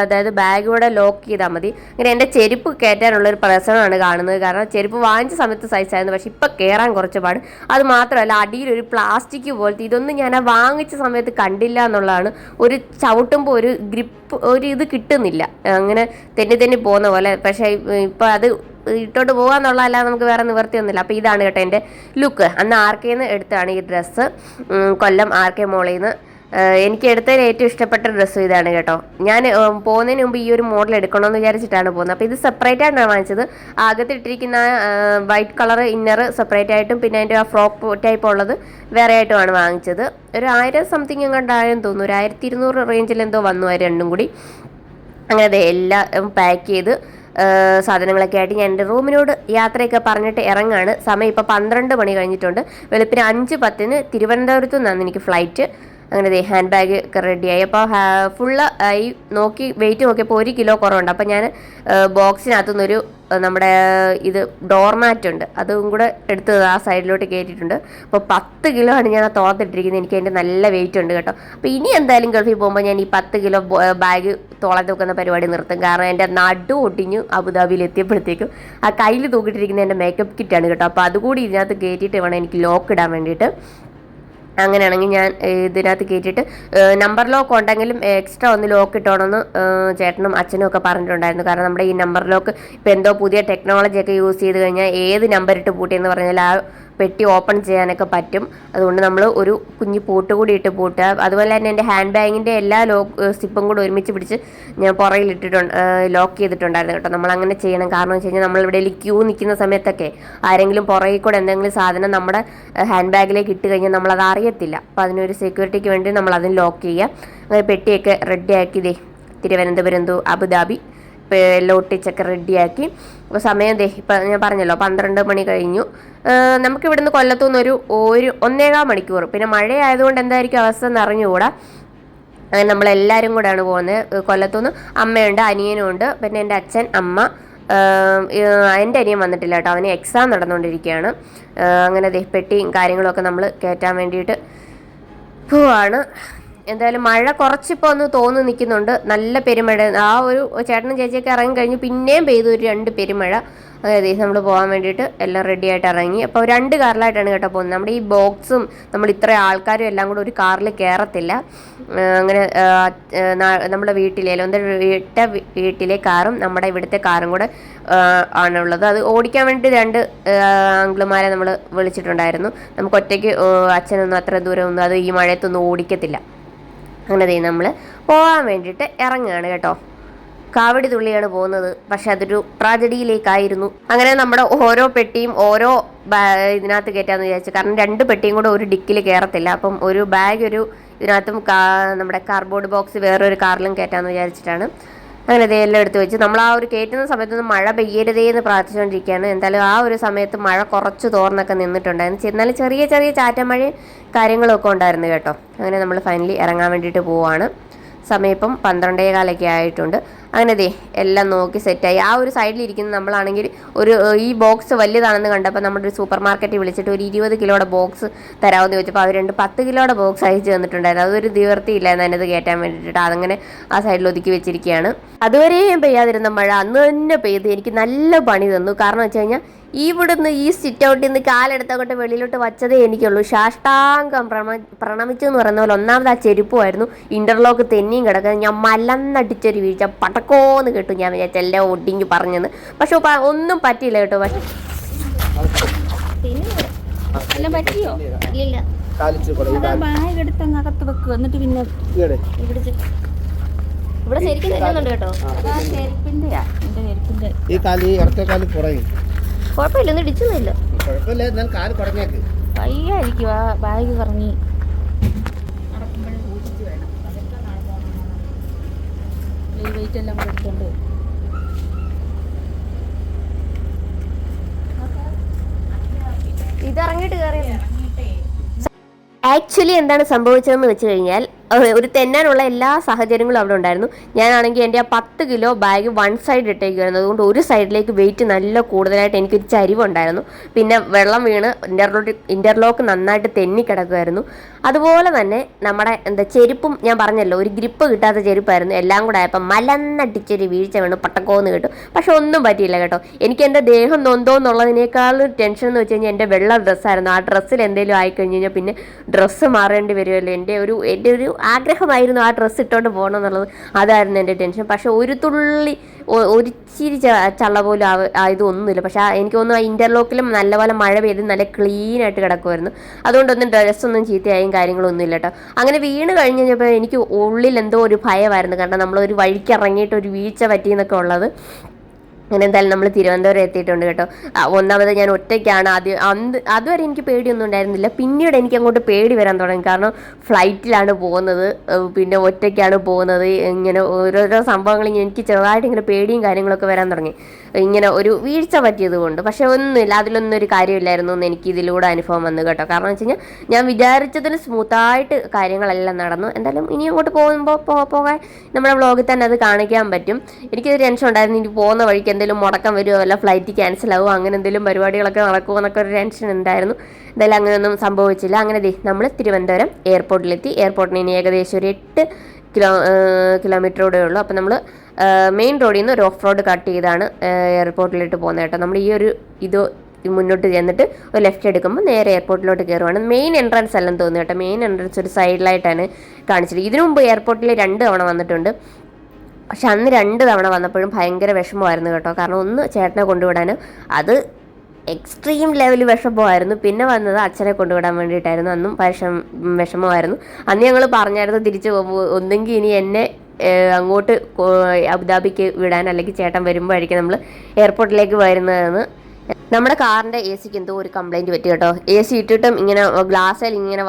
അതായത് ബാഗ് കൂടെ ലോക്ക് ചെയ്താൽ മതി. അങ്ങനെ എൻ്റെ ചെരുപ്പ് കയറ്റാനുള്ളൊരു പ്രശ്നമാണ് കാണുന്നത്. കാരണം ചെരുപ്പ് വാങ്ങിച്ച സമയത്ത് സൈസായിരുന്നു, പക്ഷെ ഇപ്പം കയറാൻ കുറച്ച് പാട്. അത് മാത്രമല്ല അടിയിലൊരു പ്ലാസ്റ്റിക് പോലത്തെ ഇതൊന്നും ഞാൻ ആ വാങ്ങിച്ച സമയത്ത് കണ്ടില്ല എന്നുള്ളതാണ്. ഒരു ചവിട്ടുമ്പോൾ ഒരു ഗ്രിപ്പ് ഇത് കിട്ടുന്നില്ല, അങ്ങനെ തെന്നി പോകുന്ന പോലെ. പക്ഷേ ഇപ്പം അത് ഇട്ടോട്ട് പോകാന്നുള്ളതല്ലാതെ നമുക്ക് വേറെ നിവർത്തിയൊന്നുമില്ല. അപ്പോൾ ഇതാണ് കേട്ടോ എൻ്റെ ലുക്ക്. അന്ന് ആർക്കേന്ന് എടുത്താണ് ഈ ഡ്രസ്സ്, കൊല്ലം ആർക്കെ മോളിൽ നിന്ന്. എനിക്ക് എടുത്തതിൽ ഏറ്റവും ഇഷ്ടപ്പെട്ട ഡ്രസ്സ് ഇതാണ് കേട്ടോ. ഞാൻ പോകുന്നതിന് മുമ്പ് ഈ ഒരു മോഡൽ എടുക്കണമെന്ന് വിചാരിച്ചിട്ടാണ് പോകുന്നത്. അപ്പോൾ ഇത് സെപ്പറേറ്റ് ആയിട്ടാണ് വാങ്ങിച്ചത്. അകത്തിട്ടിരിക്കുന്ന വൈറ്റ് കളർ ഇന്നർ സെപ്പറേറ്റ് ആയിട്ടും പിന്നെ അതിൻ്റെ ആ ഫ്രോക്ക് ടൈപ്പ് ഉള്ളത് വേറെ ആയിട്ടുമാണ് വാങ്ങിച്ചത്. ഒരു 1000 സംതിങ് എങ്ങാണ്ടായെന്ന് തോന്നുന്നു. ഒരു 1200 റേഞ്ചിൽ എന്തോ വന്നു ആ രണ്ടും കൂടി. അങ്ങനെ എല്ലാം പാക്ക് ചെയ്ത് സാധനങ്ങളൊക്കെ ആയിട്ട് ഞാൻ എൻ്റെ റൂമിനോട് യാത്രയൊക്കെ പറഞ്ഞിട്ട് ഇറങ്ങാണ്. സമയം ഇപ്പോൾ 12 മണി കഴിഞ്ഞിട്ടുണ്ട്. വെളുപ്പിന് 5:10 തിരുവനന്തപുരത്തു നിന്നാണ് എനിക്ക് ഫ്ലൈറ്റ്. അങ്ങനെ ഹാൻഡ് ബാഗ് ഒക്കെ റെഡിയായി. അപ്പോൾ ഫുള്ള് ആയി നോക്കി വെയിറ്റ് നോക്കിയപ്പോൾ 1 കിലോ കുറവുണ്ട്. അപ്പോൾ ഞാൻ ബോക്സിനകത്തുനിന്നൊരു നമ്മുടെ ഇത് ഡോർമാറ്റ് ഉണ്ട്, അതും കൂടെ എടുത്ത് ആ സൈഡിലോട്ട് കയറ്റിയിട്ടുണ്ട്. അപ്പോൾ 10 കിലോ ആണ് ഞാൻ തോർത്തിട്ടിരിക്കുന്നത്. എനിക്ക് അതിൻ്റെ നല്ല വെയിറ്റ് ഉണ്ട് കേട്ടോ. അപ്പോൾ ഇനി എന്തായാലും ഗൾഫിൽ പോകുമ്പോൾ ഞാൻ ഈ 10 കിലോ ബാഗ് തോളത്ത് വെക്കുന്ന പരിപാടി നിർത്തും. കാരണം എൻ്റെ നടു ഒട്ടിഞ്ഞു അബുദാബിയിൽ എത്തിയപ്പോഴത്തേക്കും ആ കയ്യിൽ തൂക്കിയിട്ടിരിക്കുന്ന എൻ്റെ മേക്കപ്പ് കിറ്റാണ് കേട്ടോ. അപ്പോൾ അതുകൂടി ഇതിനകത്ത് കയറ്റിയിട്ട് വേണം എനിക്ക് ലോക്ക് ഇടാൻ വേണ്ടിയിട്ട്. അങ്ങനെയാണെങ്കിൽ ഞാൻ ഇതിനകത്ത് കയറ്റിയിട്ട് നമ്പർ ലോക്ക് ഉണ്ടെങ്കിലും എക്സ്ട്രാ ഒന്ന് ലോക്ക് ഇട്ടോണമെന്ന് ചേട്ടനും അച്ഛനും ഒക്കെ പറഞ്ഞിട്ടുണ്ടായിരുന്നു. കാരണം നമ്മുടെ ഈ നമ്പർ ലോക്ക് ഇപ്പോൾ എന്തോ പുതിയ ടെക്നോളജിയൊക്കെ യൂസ് ചെയ്ത് കഴിഞ്ഞാൽ ഏത് നമ്പർ ഇട്ട് പൂട്ടിയെന്ന് പറഞ്ഞാൽ ആ പെട്ടി ഓപ്പൺ ചെയ്യാനൊക്കെ പറ്റും. അതുകൊണ്ട് നമ്മൾ ഒരു കുഞ്ഞു പൂട്ട് കൂടി ഇട്ട് പൂട്ടുക. അതുപോലെ തന്നെ എൻ്റെ ഹാൻഡ് ബാഗിൻ്റെ എല്ലാ സിപ്പും കൂടി ഒരുമിച്ച് പിടിച്ച് ഞാൻ പുറകിലിട്ടിട്ടുണ്ട്, ലോക്ക് ചെയ്തിട്ടുണ്ടായിരുന്നു കേട്ടോ. നമ്മളങ്ങനെ ചെയ്യണം. കാരണം വെച്ച് കഴിഞ്ഞാൽ നമ്മളിവിടെ ക്യൂ നിൽക്കുന്ന സമയത്തൊക്കെ ആരെങ്കിലും പുറകിൽ കൂടെ എന്തെങ്കിലും സാധനം നമ്മുടെ ഹാൻഡ് ബാഗിലേക്ക് ഇട്ട് കഴിഞ്ഞാൽ നമ്മളത് അറിയത്തില്ല. അപ്പോൾ അതിനൊരു സെക്യൂരിറ്റിക്ക് വേണ്ടി നമ്മളതിന് ലോക്ക് ചെയ്യുക. അങ്ങനെ പെട്ടിയൊക്കെ റെഡിയാക്കി തിരുവനന്തപുരം അബുദാബി എല്ലാം ഒട്ടിച്ചൊക്കെ റെഡിയാക്കി. അപ്പോൾ സമയം ഇപ്പം ഞാൻ പറഞ്ഞല്ലോ 12 മണി കഴിഞ്ഞു. നമുക്ക് ഇവിടുന്ന് കൊല്ലത്തുനിന്ന് ഒരു 1.25 മണിക്കൂർ. പിന്നെ മഴ ആയതുകൊണ്ട് എന്തായിരിക്കും അവസ്ഥ എന്ന് അറിഞ്ഞുകൂടാ. അങ്ങനെ നമ്മളെല്ലാവരും കൂടെയാണ് പോകുന്നത്. കൊല്ലത്തുനിന്ന് അമ്മയുണ്ട്, അനിയനും ഉണ്ട്, പിന്നെ എൻ്റെ അച്ഛൻ, അമ്മ. എൻ്റെ അനിയൻ വന്നിട്ടില്ല കേട്ടോ, അവന് എക്സാം നടന്നുകൊണ്ടിരിക്കുകയാണ്. അങ്ങനെ പെട്ടിയും കാര്യങ്ങളൊക്കെ നമ്മൾ കയറ്റാൻ വേണ്ടിയിട്ട് പോവാണ്. എന്തായാലും മഴ കുറച്ചിപ്പോൾ ഒന്ന് തോന്നി നിൽക്കുന്നുണ്ട്. നല്ല പെരുമഴ, ആ ഒരു ചേട്ടനും ചേച്ചിയൊക്കെ ഇറങ്ങി കഴിഞ്ഞ് പിന്നെയും പെയ്തു ഒരു 2 പെരുമഴ. അതായത് നമ്മൾ പോകാൻ വേണ്ടിയിട്ട് എല്ലാം റെഡി ആയിട്ട് ഇറങ്ങി. അപ്പോൾ 2 കാറിലായിട്ടാണ് കേട്ടോ പോകുന്നത്. നമ്മുടെ ഈ ബോക്സും നമ്മൾ ഇത്ര ആൾക്കാരും എല്ലാം കൂടെ ഒരു കാറിൽ കയറത്തില്ല. അങ്ങനെ നമ്മുടെ വീട്ടിലെ വീട്ടിലെ കാറും നമ്മുടെ ഇവിടുത്തെ കാറും കൂടെ ആണുള്ളത്. അത് ഓടിക്കാൻ വേണ്ടി 2 അങ്കിളുമാരെ നമ്മൾ വിളിച്ചിട്ടുണ്ടായിരുന്നു. നമുക്ക് ഒറ്റയ്ക്ക് അച്ഛനൊന്നും അത്ര ദൂരമൊന്നും അത് ഈ മഴയത്തൊന്നും ഓടിക്കത്തില്ല. അങ്ങനെ നമ്മൾ പോകാൻ വേണ്ടിയിട്ട് ഇറങ്ങുകയാണ് കേട്ടോ. കാവടി തുള്ളിയാണ് പോകുന്നത്. പക്ഷെ അതൊരു ട്രാജഡിയിലേക്കായിരുന്നു. അങ്ങനെ നമ്മുടെ ഓരോ പെട്ടിയും ഓരോ ഇതിനകത്ത് കയറ്റാമെന്ന് വിചാരിച്ചു. കാരണം 2 പെട്ടിയും കൂടെ ഒരു ഡിക്കിൽ കയറത്തില്ല. അപ്പം ഒരു ബാഗ് ഒരു ഇതിനകത്തും നമ്മുടെ കാർഡ്ബോർഡ് ബോക്സ് വേറൊരു കാറിലും കയറ്റാമെന്ന് വിചാരിച്ചിട്ടാണ് അങ്ങനെ ഇതെല്ലാം എടുത്ത് വെച്ച് നമ്മൾ ആ ഒരു കയറ്റുന്ന സമയത്തൊന്നും മഴ പെയ്യരുതേ എന്ന് പ്രാർത്ഥിച്ചുകൊണ്ടിരിക്കുകയാണ്. എന്തായാലും ആ ഒരു സമയത്ത് മഴ കുറച്ച് തോർന്നൊക്കെ നിന്നിട്ടുണ്ടായിരുന്നു. എന്നാലും ചെറിയ ചെറിയ ചാറ്റമഴയും കാര്യങ്ങളൊക്കെ ഉണ്ടായിരുന്നു കേട്ടോ. അങ്ങനെ നമ്മൾ ഫൈനലി ഇറങ്ങാൻ വേണ്ടിയിട്ട് പോവുകയാണ്. സമയം ഇപ്പം 12:15 ആയിട്ടുണ്ട്. അങ്ങനെ എല്ലാം നോക്കി സെറ്റായി. ആ ഒരു സൈഡിലിരിക്കുന്ന നമ്മളാണെങ്കിൽ ഈ ബോക്സ് വലിയതാണെന്ന് കണ്ടപ്പോൾ നമ്മുടെ ഒരു സൂപ്പർ മാർക്കറ്റിൽ വിളിച്ചിട്ട് ഒരു 20 കിലോയുടെ ബോക്സ് തരാമെന്ന് ചോദിച്ചപ്പോൾ അവർ 10 കിലോയുടെ ബോക്സ് അയച്ചു തന്നിട്ടുണ്ടായിരുന്നു. അതൊരു നിവർത്തിയില്ലായിരുന്നു അതിനത് കയറ്റാൻ വേണ്ടിയിട്ട്. അതങ്ങനെ ആ സൈഡിൽ ഒതുക്കി വെച്ചിരിക്കുകയാണ്. അതുവരെയും പെയ്യാതിരുന്ന മഴ അന്ന് തന്നെ പെയ്ത് എനിക്ക് നല്ല പണി തന്നു. കാരണം വെച്ച് കഴിഞ്ഞാൽ ഇവിടുന്ന് ഈ സിറ്റ് ഔട്ടിൽ നിന്ന് കാലെടുത്തങ്ങോട്ട് വെളിയിലോട്ട് വച്ചതേ എനിക്കുള്ളൂ. സാഷ്ടാംഗം പ്രണമിച്ചു എന്ന് പറയുന്ന പോലെ ഒന്നാമത് ആ ചെരുപ്പുമായിരുന്നു. ഇന്റർലോക്ക് തെന്നിയും കിടക്കുന്നത്. ഞാൻ മലന്നടിച്ചൊരു വീഴ്ച പടക്കോന്ന് കേട്ടു. ഞാൻ വിചാരിച്ച എല്ലാം ഒടിഞ്ഞു പറഞ്ഞെന്ന്. പക്ഷെ ഒന്നും പറ്റിയില്ല കേട്ടോ. പക്ഷെ ഇവിടെ ശരിക്കും തന്നെയുണ്ട് കേട്ടോ. കുഴപ്പമില്ല, ഒന്നും ഇടിച്ചൊന്നുമില്ല. വയ്യായിരിക്കും ആ ബാഗ് കറങ്ങി. ഇതിറങ്ങിയിട്ട് കയറിയ ആക്ച്വലി എന്താണ് സംഭവിച്ചതെന്ന് വെച്ച് കഴിഞ്ഞാൽ ഒരു തെന്നാനുള്ള എല്ലാ സാഹചര്യങ്ങളും അവിടെ ഉണ്ടായിരുന്നു. ഞാനാണെങ്കിൽ എൻ്റെ ആ 10 കിലോ ബാഗ് 1 സൈഡ് ഇട്ടേക്കുമായിരുന്നു. അതുകൊണ്ട് ഒരു സൈഡിലേക്ക് വെയിറ്റ് നല്ല കൂടുതലായിട്ട് എനിക്കൊരു ചരിവുണ്ടായിരുന്നു. പിന്നെ വെള്ളം വീണ് ഇൻ്റർലോക്ക് നന്നായിട്ട് തെന്നിക്കിടക്കുമായിരുന്നു. അതുപോലെ തന്നെ നമ്മുടെ ചെരുപ്പും ഞാൻ പറഞ്ഞല്ലോ ഒരു ഗ്രിപ്പ് കിട്ടാത്ത ചെരുപ്പായിരുന്നു. എല്ലാം കൂടെ ആയപ്പോൾ മലന്നടിച്ചൊരു വീഴ്ച വീണു പട്ടക്കോന്ന് കേട്ടു. പക്ഷെ ഒന്നും പറ്റിയില്ല കേട്ടോ. എനിക്ക് എൻ്റെ ദേഹം നൊന്തോന്നുള്ളതിനേക്കാളും ടെൻഷൻ എന്ന് വെച്ച് കഴിഞ്ഞാൽ എൻ്റെ വെള്ള ഡ്രസ്സായിരുന്നു. ആ ഡ്രസ്സിൽ എന്തെങ്കിലും ആയിക്കഴിഞ്ഞ് കഴിഞ്ഞാൽ പിന്നെ ഡ്രസ്സ് മാറേണ്ടി വരുമല്ലോ. എൻ്റെ ഒരു ആഗ്രഹമായിരുന്നു ആ ഡ്രസ്സ് ഇട്ടുകൊണ്ട് പോകണം എന്നുള്ളത്. അതായിരുന്നു എൻ്റെ ടെൻഷൻ. പക്ഷെ ഒരു തുള്ളി ഒരിച്ചിരി ചള്ള പോലും ഇതൊന്നുമില്ല. പക്ഷെ എനിക്ക് തോന്നുന്നു ആ ഇൻ്റർലോക്കിലും നല്ലപോലെ മഴ പെയ്ത് നല്ല ക്ലീനായിട്ട് കിടക്കുമായിരുന്നു. അതുകൊണ്ടൊന്നും ഡ്രസ്സൊന്നും ചീത്തയായും കാര്യങ്ങളൊന്നും ഇല്ല കേട്ടോ. അങ്ങനെ വീണ് കഴിഞ്ഞ് കഴിഞ്ഞപ്പോൾ എനിക്ക് ഉള്ളിൽ എന്തോ ഒരു ഭയമായിരുന്നു. കാരണം നമ്മളൊരു വഴിക്ക് ഇറങ്ങിയിട്ട് ഒരു വീഴ്ച പറ്റിയെന്നൊക്കെ ഉള്ളത്. അങ്ങനെ എന്തായാലും നമ്മൾ തിരുവനന്തപുരം എത്തിയിട്ടുണ്ട് കേട്ടോ. ഒന്നാമത് ഞാൻ ഒറ്റയ്ക്കാണ്. അതുവരെ എനിക്ക് പേടിയൊന്നും ഉണ്ടായിരുന്നില്ല. പിന്നീട് എനിക്ക് അങ്ങോട്ട് പേടി വരാൻ തുടങ്ങി. കാരണം ഫ്ലൈറ്റിലാണ് പോകുന്നത്, പിന്നെ ഒറ്റയ്ക്കാണ് പോകുന്നത്. ഇങ്ങനെ ഓരോരോ സംഭവങ്ങൾ എനിക്ക് ചെറുതായിട്ട് ഇങ്ങനെ പേടിയും കാര്യങ്ങളൊക്കെ വരാൻ തുടങ്ങി. ഇങ്ങനെ ഒരു വീഴ്ച പറ്റിയത് കൊണ്ട്. പക്ഷെ ഒന്നുമില്ല, അതിലൊന്നും ഒരു കാര്യമില്ലായിരുന്നു എന്ന് എനിക്ക് ഇതിലൂടെ അനുഭവം വന്നു കേട്ടോ. കാരണം വെച്ച് കഴിഞ്ഞാൽ ഞാൻ വിചാരിച്ചതിന് സ്മൂത്തായിട്ട് കാര്യങ്ങളെല്ലാം നടന്നു. എന്തായാലും ഇനി അങ്ങോട്ട് പോകാൻ നമ്മുടെ വ്ളോഗിൽ തന്നെ അത് കാണിക്കാൻ പറ്റും. എനിക്കൊരു ടെൻഷൻ ഉണ്ടായിരുന്നു, ഇനി പോകുന്ന വഴിക്ക് എന്തെങ്കിലും മുടക്കം വരുമോ, അല്ല ഫ്ലൈറ്റ് ക്യാൻസൽ ആവുമോ, അങ്ങനെ എന്തെങ്കിലും പരിപാടികളൊക്കെ നടക്കുമോ എന്നൊക്കെ ഒരു ടെൻഷൻ ഉണ്ടായിരുന്നു. എന്തായാലും അങ്ങനെയൊന്നും സംഭവിച്ചില്ല. അങ്ങനെ നമ്മൾ തിരുവനന്തപുരം എയർപോർട്ടിലെത്തി. എയർപോർട്ടിന് ഇനി ഏകദേശം ഒരു 8 കിലോമീറ്ററോടെ ഉള്ളൂ. അപ്പം നമ്മൾ മെയിൻ റോഡിൽ നിന്ന് ഒരു ഓഫ് റോഡ് കട്ട് ചെയ്താണ് എയർപോർട്ടിലോട്ട് പോകുന്നത് കേട്ടോ. നമ്മൾ ഈ ഒരു മുന്നോട്ട് ചെന്നിട്ട് ഒരു ലെഫ്റ്റ് എടുക്കുമ്പോൾ നേരെ എയർപോർട്ടിലോട്ട് കയറുവാണ്. മെയിൻ എൻട്രൻസ് അല്ലെന്ന് തോന്നുന്നു കേട്ടോ. മെയിൻ എൻട്രൻസ് ഒരു സൈഡിലായിട്ടാണ് കാണിച്ചത്. ഇതിനു മുമ്പ് എയർപോർട്ടിൽ 2 തവണ വന്നിട്ടുണ്ട്. പക്ഷെ അന്ന് 2 തവണ വന്നപ്പോഴും ഭയങ്കര വിഷമമായിരുന്നു കേട്ടോ. കാരണം ഒന്ന് ചേട്ടനെ കൊണ്ടുവിടാൻ അത് എക്സ്ട്രീം ലെവൽ വിഷമമായിരുന്നു. പിന്നെ വന്നത് അച്ഛനെ കൊണ്ടുവിടാൻ വേണ്ടിയിട്ടായിരുന്നു. അന്നും വിഷമമായിരുന്നു. അന്ന് ഞങ്ങൾ പറഞ്ഞായിരുന്നു തിരിച്ചു പോകുമ്പോൾ ഒന്നെങ്കിൽ ഇനി എന്നെ അങ്ങോട്ട് അബുദാബിക്ക് വിടാൻ, അല്ലെങ്കിൽ ചേട്ടൻ വരുമ്പോഴായിരിക്കും നമ്മൾ എയർപോർട്ടിലേക്ക് വരുന്നതെന്ന്. നമ്മുടെ കാറിൻ്റെ AC എന്തോ ഒരു കംപ്ലൈൻറ്റ് പറ്റി കേട്ടോ. AC ഇട്ടിട്ടും ഇങ്ങനെ ഗ്ലാസ്സിൽ ഇങ്ങനെ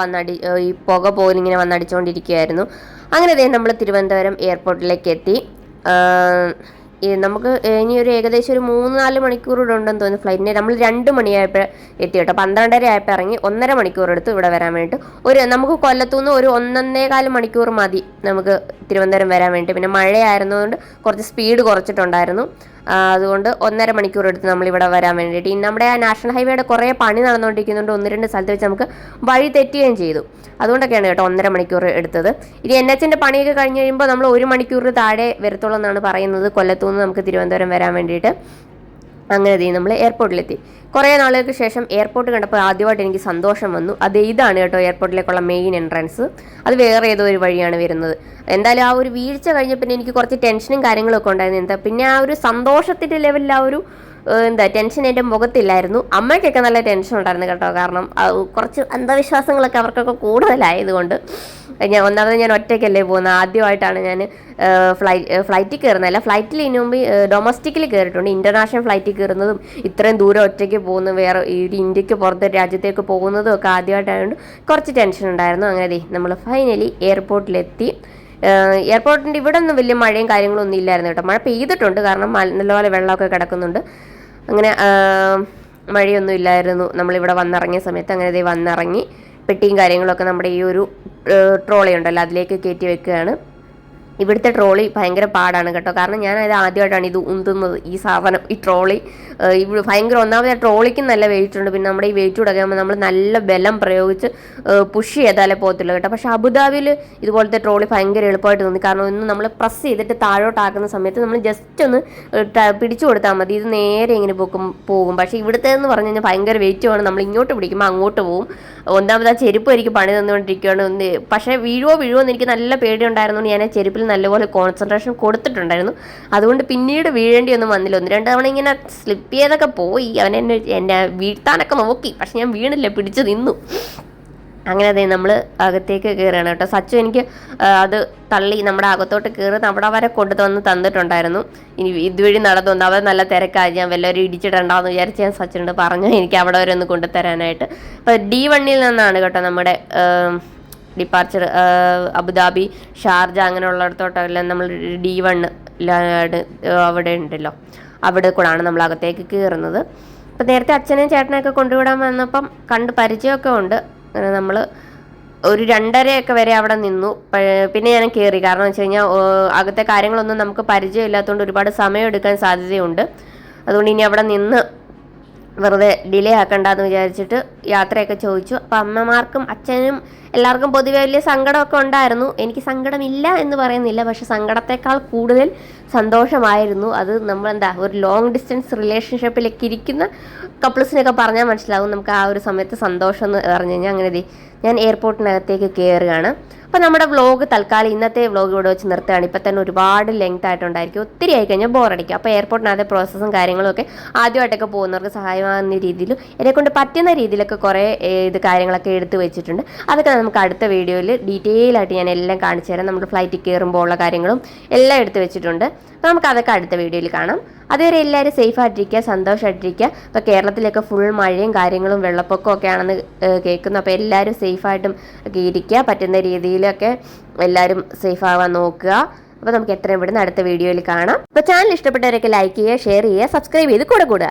ഈ പുക പോലും ഇങ്ങനെ വന്നടിച്ചുകൊണ്ടിരിക്കുകയായിരുന്നു. അങ്ങനെ നമ്മൾ തിരുവനന്തപുരം എയർപോർട്ടിലേക്ക് എത്തി. നമുക്ക് ഇനി ഒരു ഏകദേശം ഒരു 3-4 മണിക്കൂർ കൂടെ ഉണ്ടെന്ന് തോന്നുന്നു ഫ്ലൈറ്റിന്. നമ്മൾ 2 മണിയായപ്പോൾ എത്തി കേട്ടോ. 12:30 ആയപ്പോൾ ഇറങ്ങി 1.5 മണിക്കൂർ എടുത്തു ഇവിടെ വരാൻ വേണ്ടിയിട്ട്. നമുക്ക് കൊല്ലത്തുനിന്ന് ഒരു 1-1.25 മണിക്കൂർ മതി നമുക്ക് തിരുവനന്തപുരം വരാൻ വേണ്ടി. പിന്നെ മഴയായിരുന്നതുകൊണ്ട് കുറച്ച് സ്പീഡ് കുറച്ചിട്ടുണ്ടായിരുന്നു. അതുകൊണ്ട് 1.5 മണിക്കൂർ എടുത്ത് നമ്മളിവിടെ വരാൻ വേണ്ടിയിട്ട്. ഇനി നമ്മുടെ ആ നാഷണൽ ഹൈവേയുടെ കുറേ പണി നടന്നുകൊണ്ടിരിക്കുന്നുണ്ട്. 1-2 സ്ഥലത്ത് വെച്ച് നമുക്ക് വഴി തെറ്റുകയും ചെയ്തു. അതുകൊണ്ടൊക്കെയാണ് കേട്ടോ 1.5 മണിക്കൂർ എടുത്തത്. ഇനി NHന്റെ പണിയൊക്കെ കഴിഞ്ഞ് കഴിയുമ്പോൾ നമ്മൾ 1 മണിക്കൂർ താഴെ വരത്തുള്ളൂ എന്നാണ് പറയുന്നത് കൊല്ലത്തുനിന്ന് നമുക്ക് തിരുവനന്തപുരം വരാൻ വേണ്ടിയിട്ട്. അങ്ങനെ നമ്മൾ എയർപോർട്ടിലെത്തി. കുറേ നാളുകൾക്ക് ശേഷം എയർപോർട്ട് കണ്ടപ്പോൾ ആദ്യമായിട്ട് എനിക്ക് സന്തോഷം വന്നു. ഇതാണ് കേട്ടോ എയർപോർട്ടിലേക്കുള്ള മെയിൻ എൻട്രൻസ്. അത് വേറെ ഏതോ ഒരു വഴിയാണ് വരുന്നത്. എന്തായാലും ആ ഒരു വീഴ്ച കഴിഞ്ഞ പിന്നെ എനിക്ക് കുറച്ച് ടെൻഷനും കാര്യങ്ങളൊക്കെ ഉണ്ടായിരുന്നു. പിന്നെ ആ ഒരു സന്തോഷത്തിൻ്റെ ലെവലിൽ ആ ഒരു ടെൻഷൻ എൻ്റെ മുഖത്തില്ലായിരുന്നു. അമ്മയ്ക്കൊക്കെ നല്ല ടെൻഷൻ ഉണ്ടായിരുന്നു കേട്ടോ. കാരണം കുറച്ച് അന്ധവിശ്വാസങ്ങളൊക്കെ അവർക്കൊക്കെ കൂടുതലായതുകൊണ്ട്. ഒന്നാമത് ഞാൻ ഒറ്റയ്ക്കല്ലേ പോകുന്നത്. ആദ്യമായിട്ടാണ് ഞാൻ ഫ്ലൈറ്റിൽ കയറുന്നതല്ല. ഫ്ലൈറ്റിൽ ഇതിനു മുമ്പ് ഡൊമസ്റ്റിക്കിൽ കയറിയിട്ടുണ്ട്. ഇൻ്റർനാഷണൽ ഫ്ലൈറ്റിൽ കയറുന്നതും ഇത്രയും ദൂരം ഒറ്റയ്ക്ക് പോകുന്നു, വേറെ ഈ ഇന്ത്യക്ക് പുറത്തെ രാജ്യത്തേക്ക് പോകുന്നതും ഒക്കെ ആദ്യമായിട്ടായതുകൊണ്ട് കുറച്ച് ടെൻഷൻ ഉണ്ടായിരുന്നു. അങ്ങനെ നമ്മൾ ഫൈനലി എയർപോർട്ടിലെത്തി. എയർപോർട്ടിൻ്റെ ഇവിടെ ഒന്നും വലിയ മഴയും കാര്യങ്ങളൊന്നും ഇല്ലായിരുന്നു കേട്ടോ. മഴ പെയ്തിട്ടുണ്ട്, കാരണം നല്ലപോലെ വെള്ളമൊക്കെ കിടക്കുന്നുണ്ട്. അങ്ങനെ മഴയൊന്നും ഇല്ലായിരുന്നു നമ്മളിവിടെ വന്നിറങ്ങിയ സമയത്ത്. അങ്ങനെ വന്നിറങ്ങി പെട്ടിയും കാര്യങ്ങളൊക്കെ നമ്മുടെ ഈ ഒരു ട്രോളി ഉണ്ടല്ലോ അതിലേക്ക് കയറ്റി വെക്കുകയാണ്. ഇവിടുത്തെ ട്രോളി ഭയങ്കര പാടാണ് കേട്ടോ. കാരണം ഞാനത് ആദ്യമായിട്ടാണ് ഇത് ഉന്തുന്നത്, ഈ സാധനം, ഈ ട്രോളി. ഭയങ്കര ഒന്നാമത് ട്രോളിക്ക് നല്ല വെയിറ്റ് ഉണ്ട്. പിന്നെ നമ്മുടെ ഈ വെയിറ്റ് കൂടെ ആകുമ്പോൾ നമ്മൾ നല്ല ബലം പ്രയോഗിച്ച് പുഷ് ചെയ്താലേ പോകത്തില്ല കേട്ടോ. പക്ഷേ അബുദാബിയിൽ ഇതുപോലത്തെ ട്രോളി ഭയങ്കര എളുപ്പമായിട്ട് തോന്നി. കാരണം ഒന്ന് നമ്മൾ പ്രസ് ചെയ്തിട്ട് താഴോട്ടാക്കുന്ന സമയത്ത് നമ്മൾ ജസ്റ്റ് ഒന്ന് പിടിച്ചു കൊടുത്താൽ മതി, ഇത് നേരെ ഇങ്ങനെ പോകും. പക്ഷേ ഇവിടുത്തെ എന്ന് പറഞ്ഞു കഴിഞ്ഞാൽ ഭയങ്കര വെയിറ്റുമാണ്. നമ്മൾ ഇങ്ങോട്ട് പിടിക്കുമ്പോൾ അങ്ങോട്ട് പോകും. ഒന്നാമത് ആ ചെരുപ്പ് എനിക്ക് പണി തന്നുകൊണ്ടിരിക്കുകയാണ്. പക്ഷേ വീഴുവോ എന്ന് എനിക്ക് നല്ല പേടിയുണ്ടായിരുന്നു. ഞാൻ ആ ചെരുപ്പിൽ നല്ലപോലെ കോൺസെൻട്രേഷൻ കൊടുത്തിട്ടുണ്ടായിരുന്നു. അതുകൊണ്ട് പിന്നീട് വീഴേണ്ടിയൊന്നും വന്നില്ല. 1-2 തവണ ഇങ്ങനെ സ്ലിപ്പ് ചെയ്തൊക്കെ പോയി. എന്നെ വീഴ്ത്താനൊക്കെ നോക്കി, പക്ഷെ ഞാൻ വീണില്ല, പിടിച്ച് നിന്നു. അങ്ങനെ നമ്മൾ അകത്തേക്ക് കയറുകയാണ് കേട്ടോ. സച്ചു എനിക്ക് അത് തള്ളി നമ്മുടെ അകത്തോട്ട് കയറി അവിടെ വരെ കൊണ്ടുവന്ന് തന്നിട്ടുണ്ടായിരുന്നു. ഇനി ഇതുവഴി നടന്നു അവർ നല്ല തിരക്കായി, ഞാൻ വല്ലവരും ഇടിച്ചിട്ടുണ്ടാവുമെന്ന് വിചാരിച്ച് ഞാൻ സച്ചിനോട് പറഞ്ഞു എനിക്ക് അവിടെ വരെ ഒന്ന് കൊണ്ടുതരാനായിട്ട്. അപ്പോൾ D1 നിന്നാണ് കേട്ടോ നമ്മുടെ ഡിപ്പാർച്ചർ. അബുദാബി, ഷാർജ അങ്ങനെയുള്ളിടത്തോട്ടെല്ലാം നമ്മൾ D1 അവിടെ ഉണ്ടല്ലോ, അവിടെ കൂടാണ് നമ്മൾ അകത്തേക്ക് കയറുന്നത്. അപ്പോൾ നേരത്തെ അച്ഛനെയും ചേട്ടനെയൊക്കെ കൊണ്ടുവിടാൻ വന്നപ്പം കണ്ട് പരിചയമൊക്കെ ഉണ്ട്. അങ്ങനെ നമ്മൾ ഒരു 2:30 വരെ അവിടെ നിന്നു. പിന്നെ ഞാൻ കയറി. കാരണം വെച്ച് കഴിഞ്ഞാൽ അകത്തെ കാര്യങ്ങളൊന്നും നമുക്ക് പരിചയമില്ലാത്തതുകൊണ്ട് ഒരുപാട് സമയം എടുക്കാൻ സാധ്യതയുണ്ട്. അതുകൊണ്ട് ഇനി അവിടെ നിന്ന് വെറുതെ ഡിലേ ആക്കണ്ടെന്ന് വിചാരിച്ചിട്ട് യാത്രയൊക്കെ ചോദിച്ചു. അപ്പം അമ്മമാർക്കും അച്ഛനും എല്ലാവർക്കും പൊതുവെ വലിയ സങ്കടമൊക്കെ ഉണ്ടായിരുന്നു. എനിക്ക് സങ്കടമില്ല എന്ന് പറയുന്നില്ല, പക്ഷെ സങ്കടത്തെക്കാൾ കൂടുതൽ സന്തോഷമായിരുന്നു. അത് നമ്മളെന്താ ഒരു ലോങ് ഡിസ്റ്റൻസ് റിലേഷൻഷിപ്പിലേക്ക് ഇരിക്കുന്ന കപ്പിൾസിനൊക്കെ പറഞ്ഞാൽ മനസ്സിലാവും നമുക്ക് ആ ഒരു സമയത്ത് സന്തോഷം എന്ന് പറഞ്ഞു കഴിഞ്ഞാൽ. അങ്ങനെ ഞാൻ എയർപോർട്ടിനകത്തേക്ക് കയറുകയാണ്. അപ്പോൾ നമ്മുടെ വ്ളോഗ് തൽക്കാലം ഇന്നത്തെ വ്ളോഗ് ഇവിടെ വെച്ച് നിർത്തുകയാണ്. ഇപ്പം തന്നെ ഒരുപാട് ലെങ്ത് ആയിട്ടുണ്ടായിരിക്കും, ഒത്തിരി ആയിക്കഴിഞ്ഞാൽ ബോറടിക്കും. അപ്പോൾ എയർപോർട്ടിനകത്തെ പ്രോസസ്സും കാര്യങ്ങളൊക്കെ ആദ്യമായിട്ടൊക്കെ പോകുന്നവർക്ക് സഹായമാകുന്ന രീതിയിലും എന്നെക്കൊണ്ട് പറ്റുന്ന രീതിയിലൊക്കെ കുറേ കാര്യങ്ങളൊക്കെ എടുത്ത് വെച്ചിട്ടുണ്ട്. അതൊക്കെ നമുക്ക് അടുത്ത വീഡിയോയിൽ ഡീറ്റെയിൽ ആയിട്ട് ഞാൻ എല്ലാം കാണിച്ചു തരാം. നമ്മൾ ഫ്ലൈറ്റിൽ കയറുമ്പോൾ ഉള്ള കാര്യങ്ങളും എല്ലാം എടുത്ത് വെച്ചിട്ടുണ്ട്. അപ്പോൾ നമുക്ക് അതൊക്കെ അടുത്ത വീഡിയോയിൽ കാണാം. അതുവരെ എല്ലാവരും സേഫായിട്ടിരിക്കുക, സന്തോഷമായിട്ടിരിക്കുക. ഇപ്പോൾ കേരളത്തിലൊക്കെ ഫുൾ മഴയും കാര്യങ്ങളും വെള്ളപ്പൊക്കമൊക്കെ ആണെന്ന് കേൾക്കുന്നു. അപ്പോൾ എല്ലാവരും സേഫായിട്ടും ഒക്കെ ഇരിക്കുക, പറ്റുന്ന രീതിയിലൊക്കെ എല്ലാവരും സേഫാവാൻ നോക്കുക. അപ്പോൾ നമുക്ക് എത്രയും പെട്ടെന്ന് അടുത്ത വീഡിയോയിൽ കാണാം. അപ്പോൾ ചാനൽ ഇഷ്ടപ്പെട്ടവരൊക്കെ ലൈക്ക് ചെയ്യുക, ഷെയർ ചെയ്യുക, സബ്സ്ക്രൈബ് ചെയ്ത് കൂടെ കൂടുക.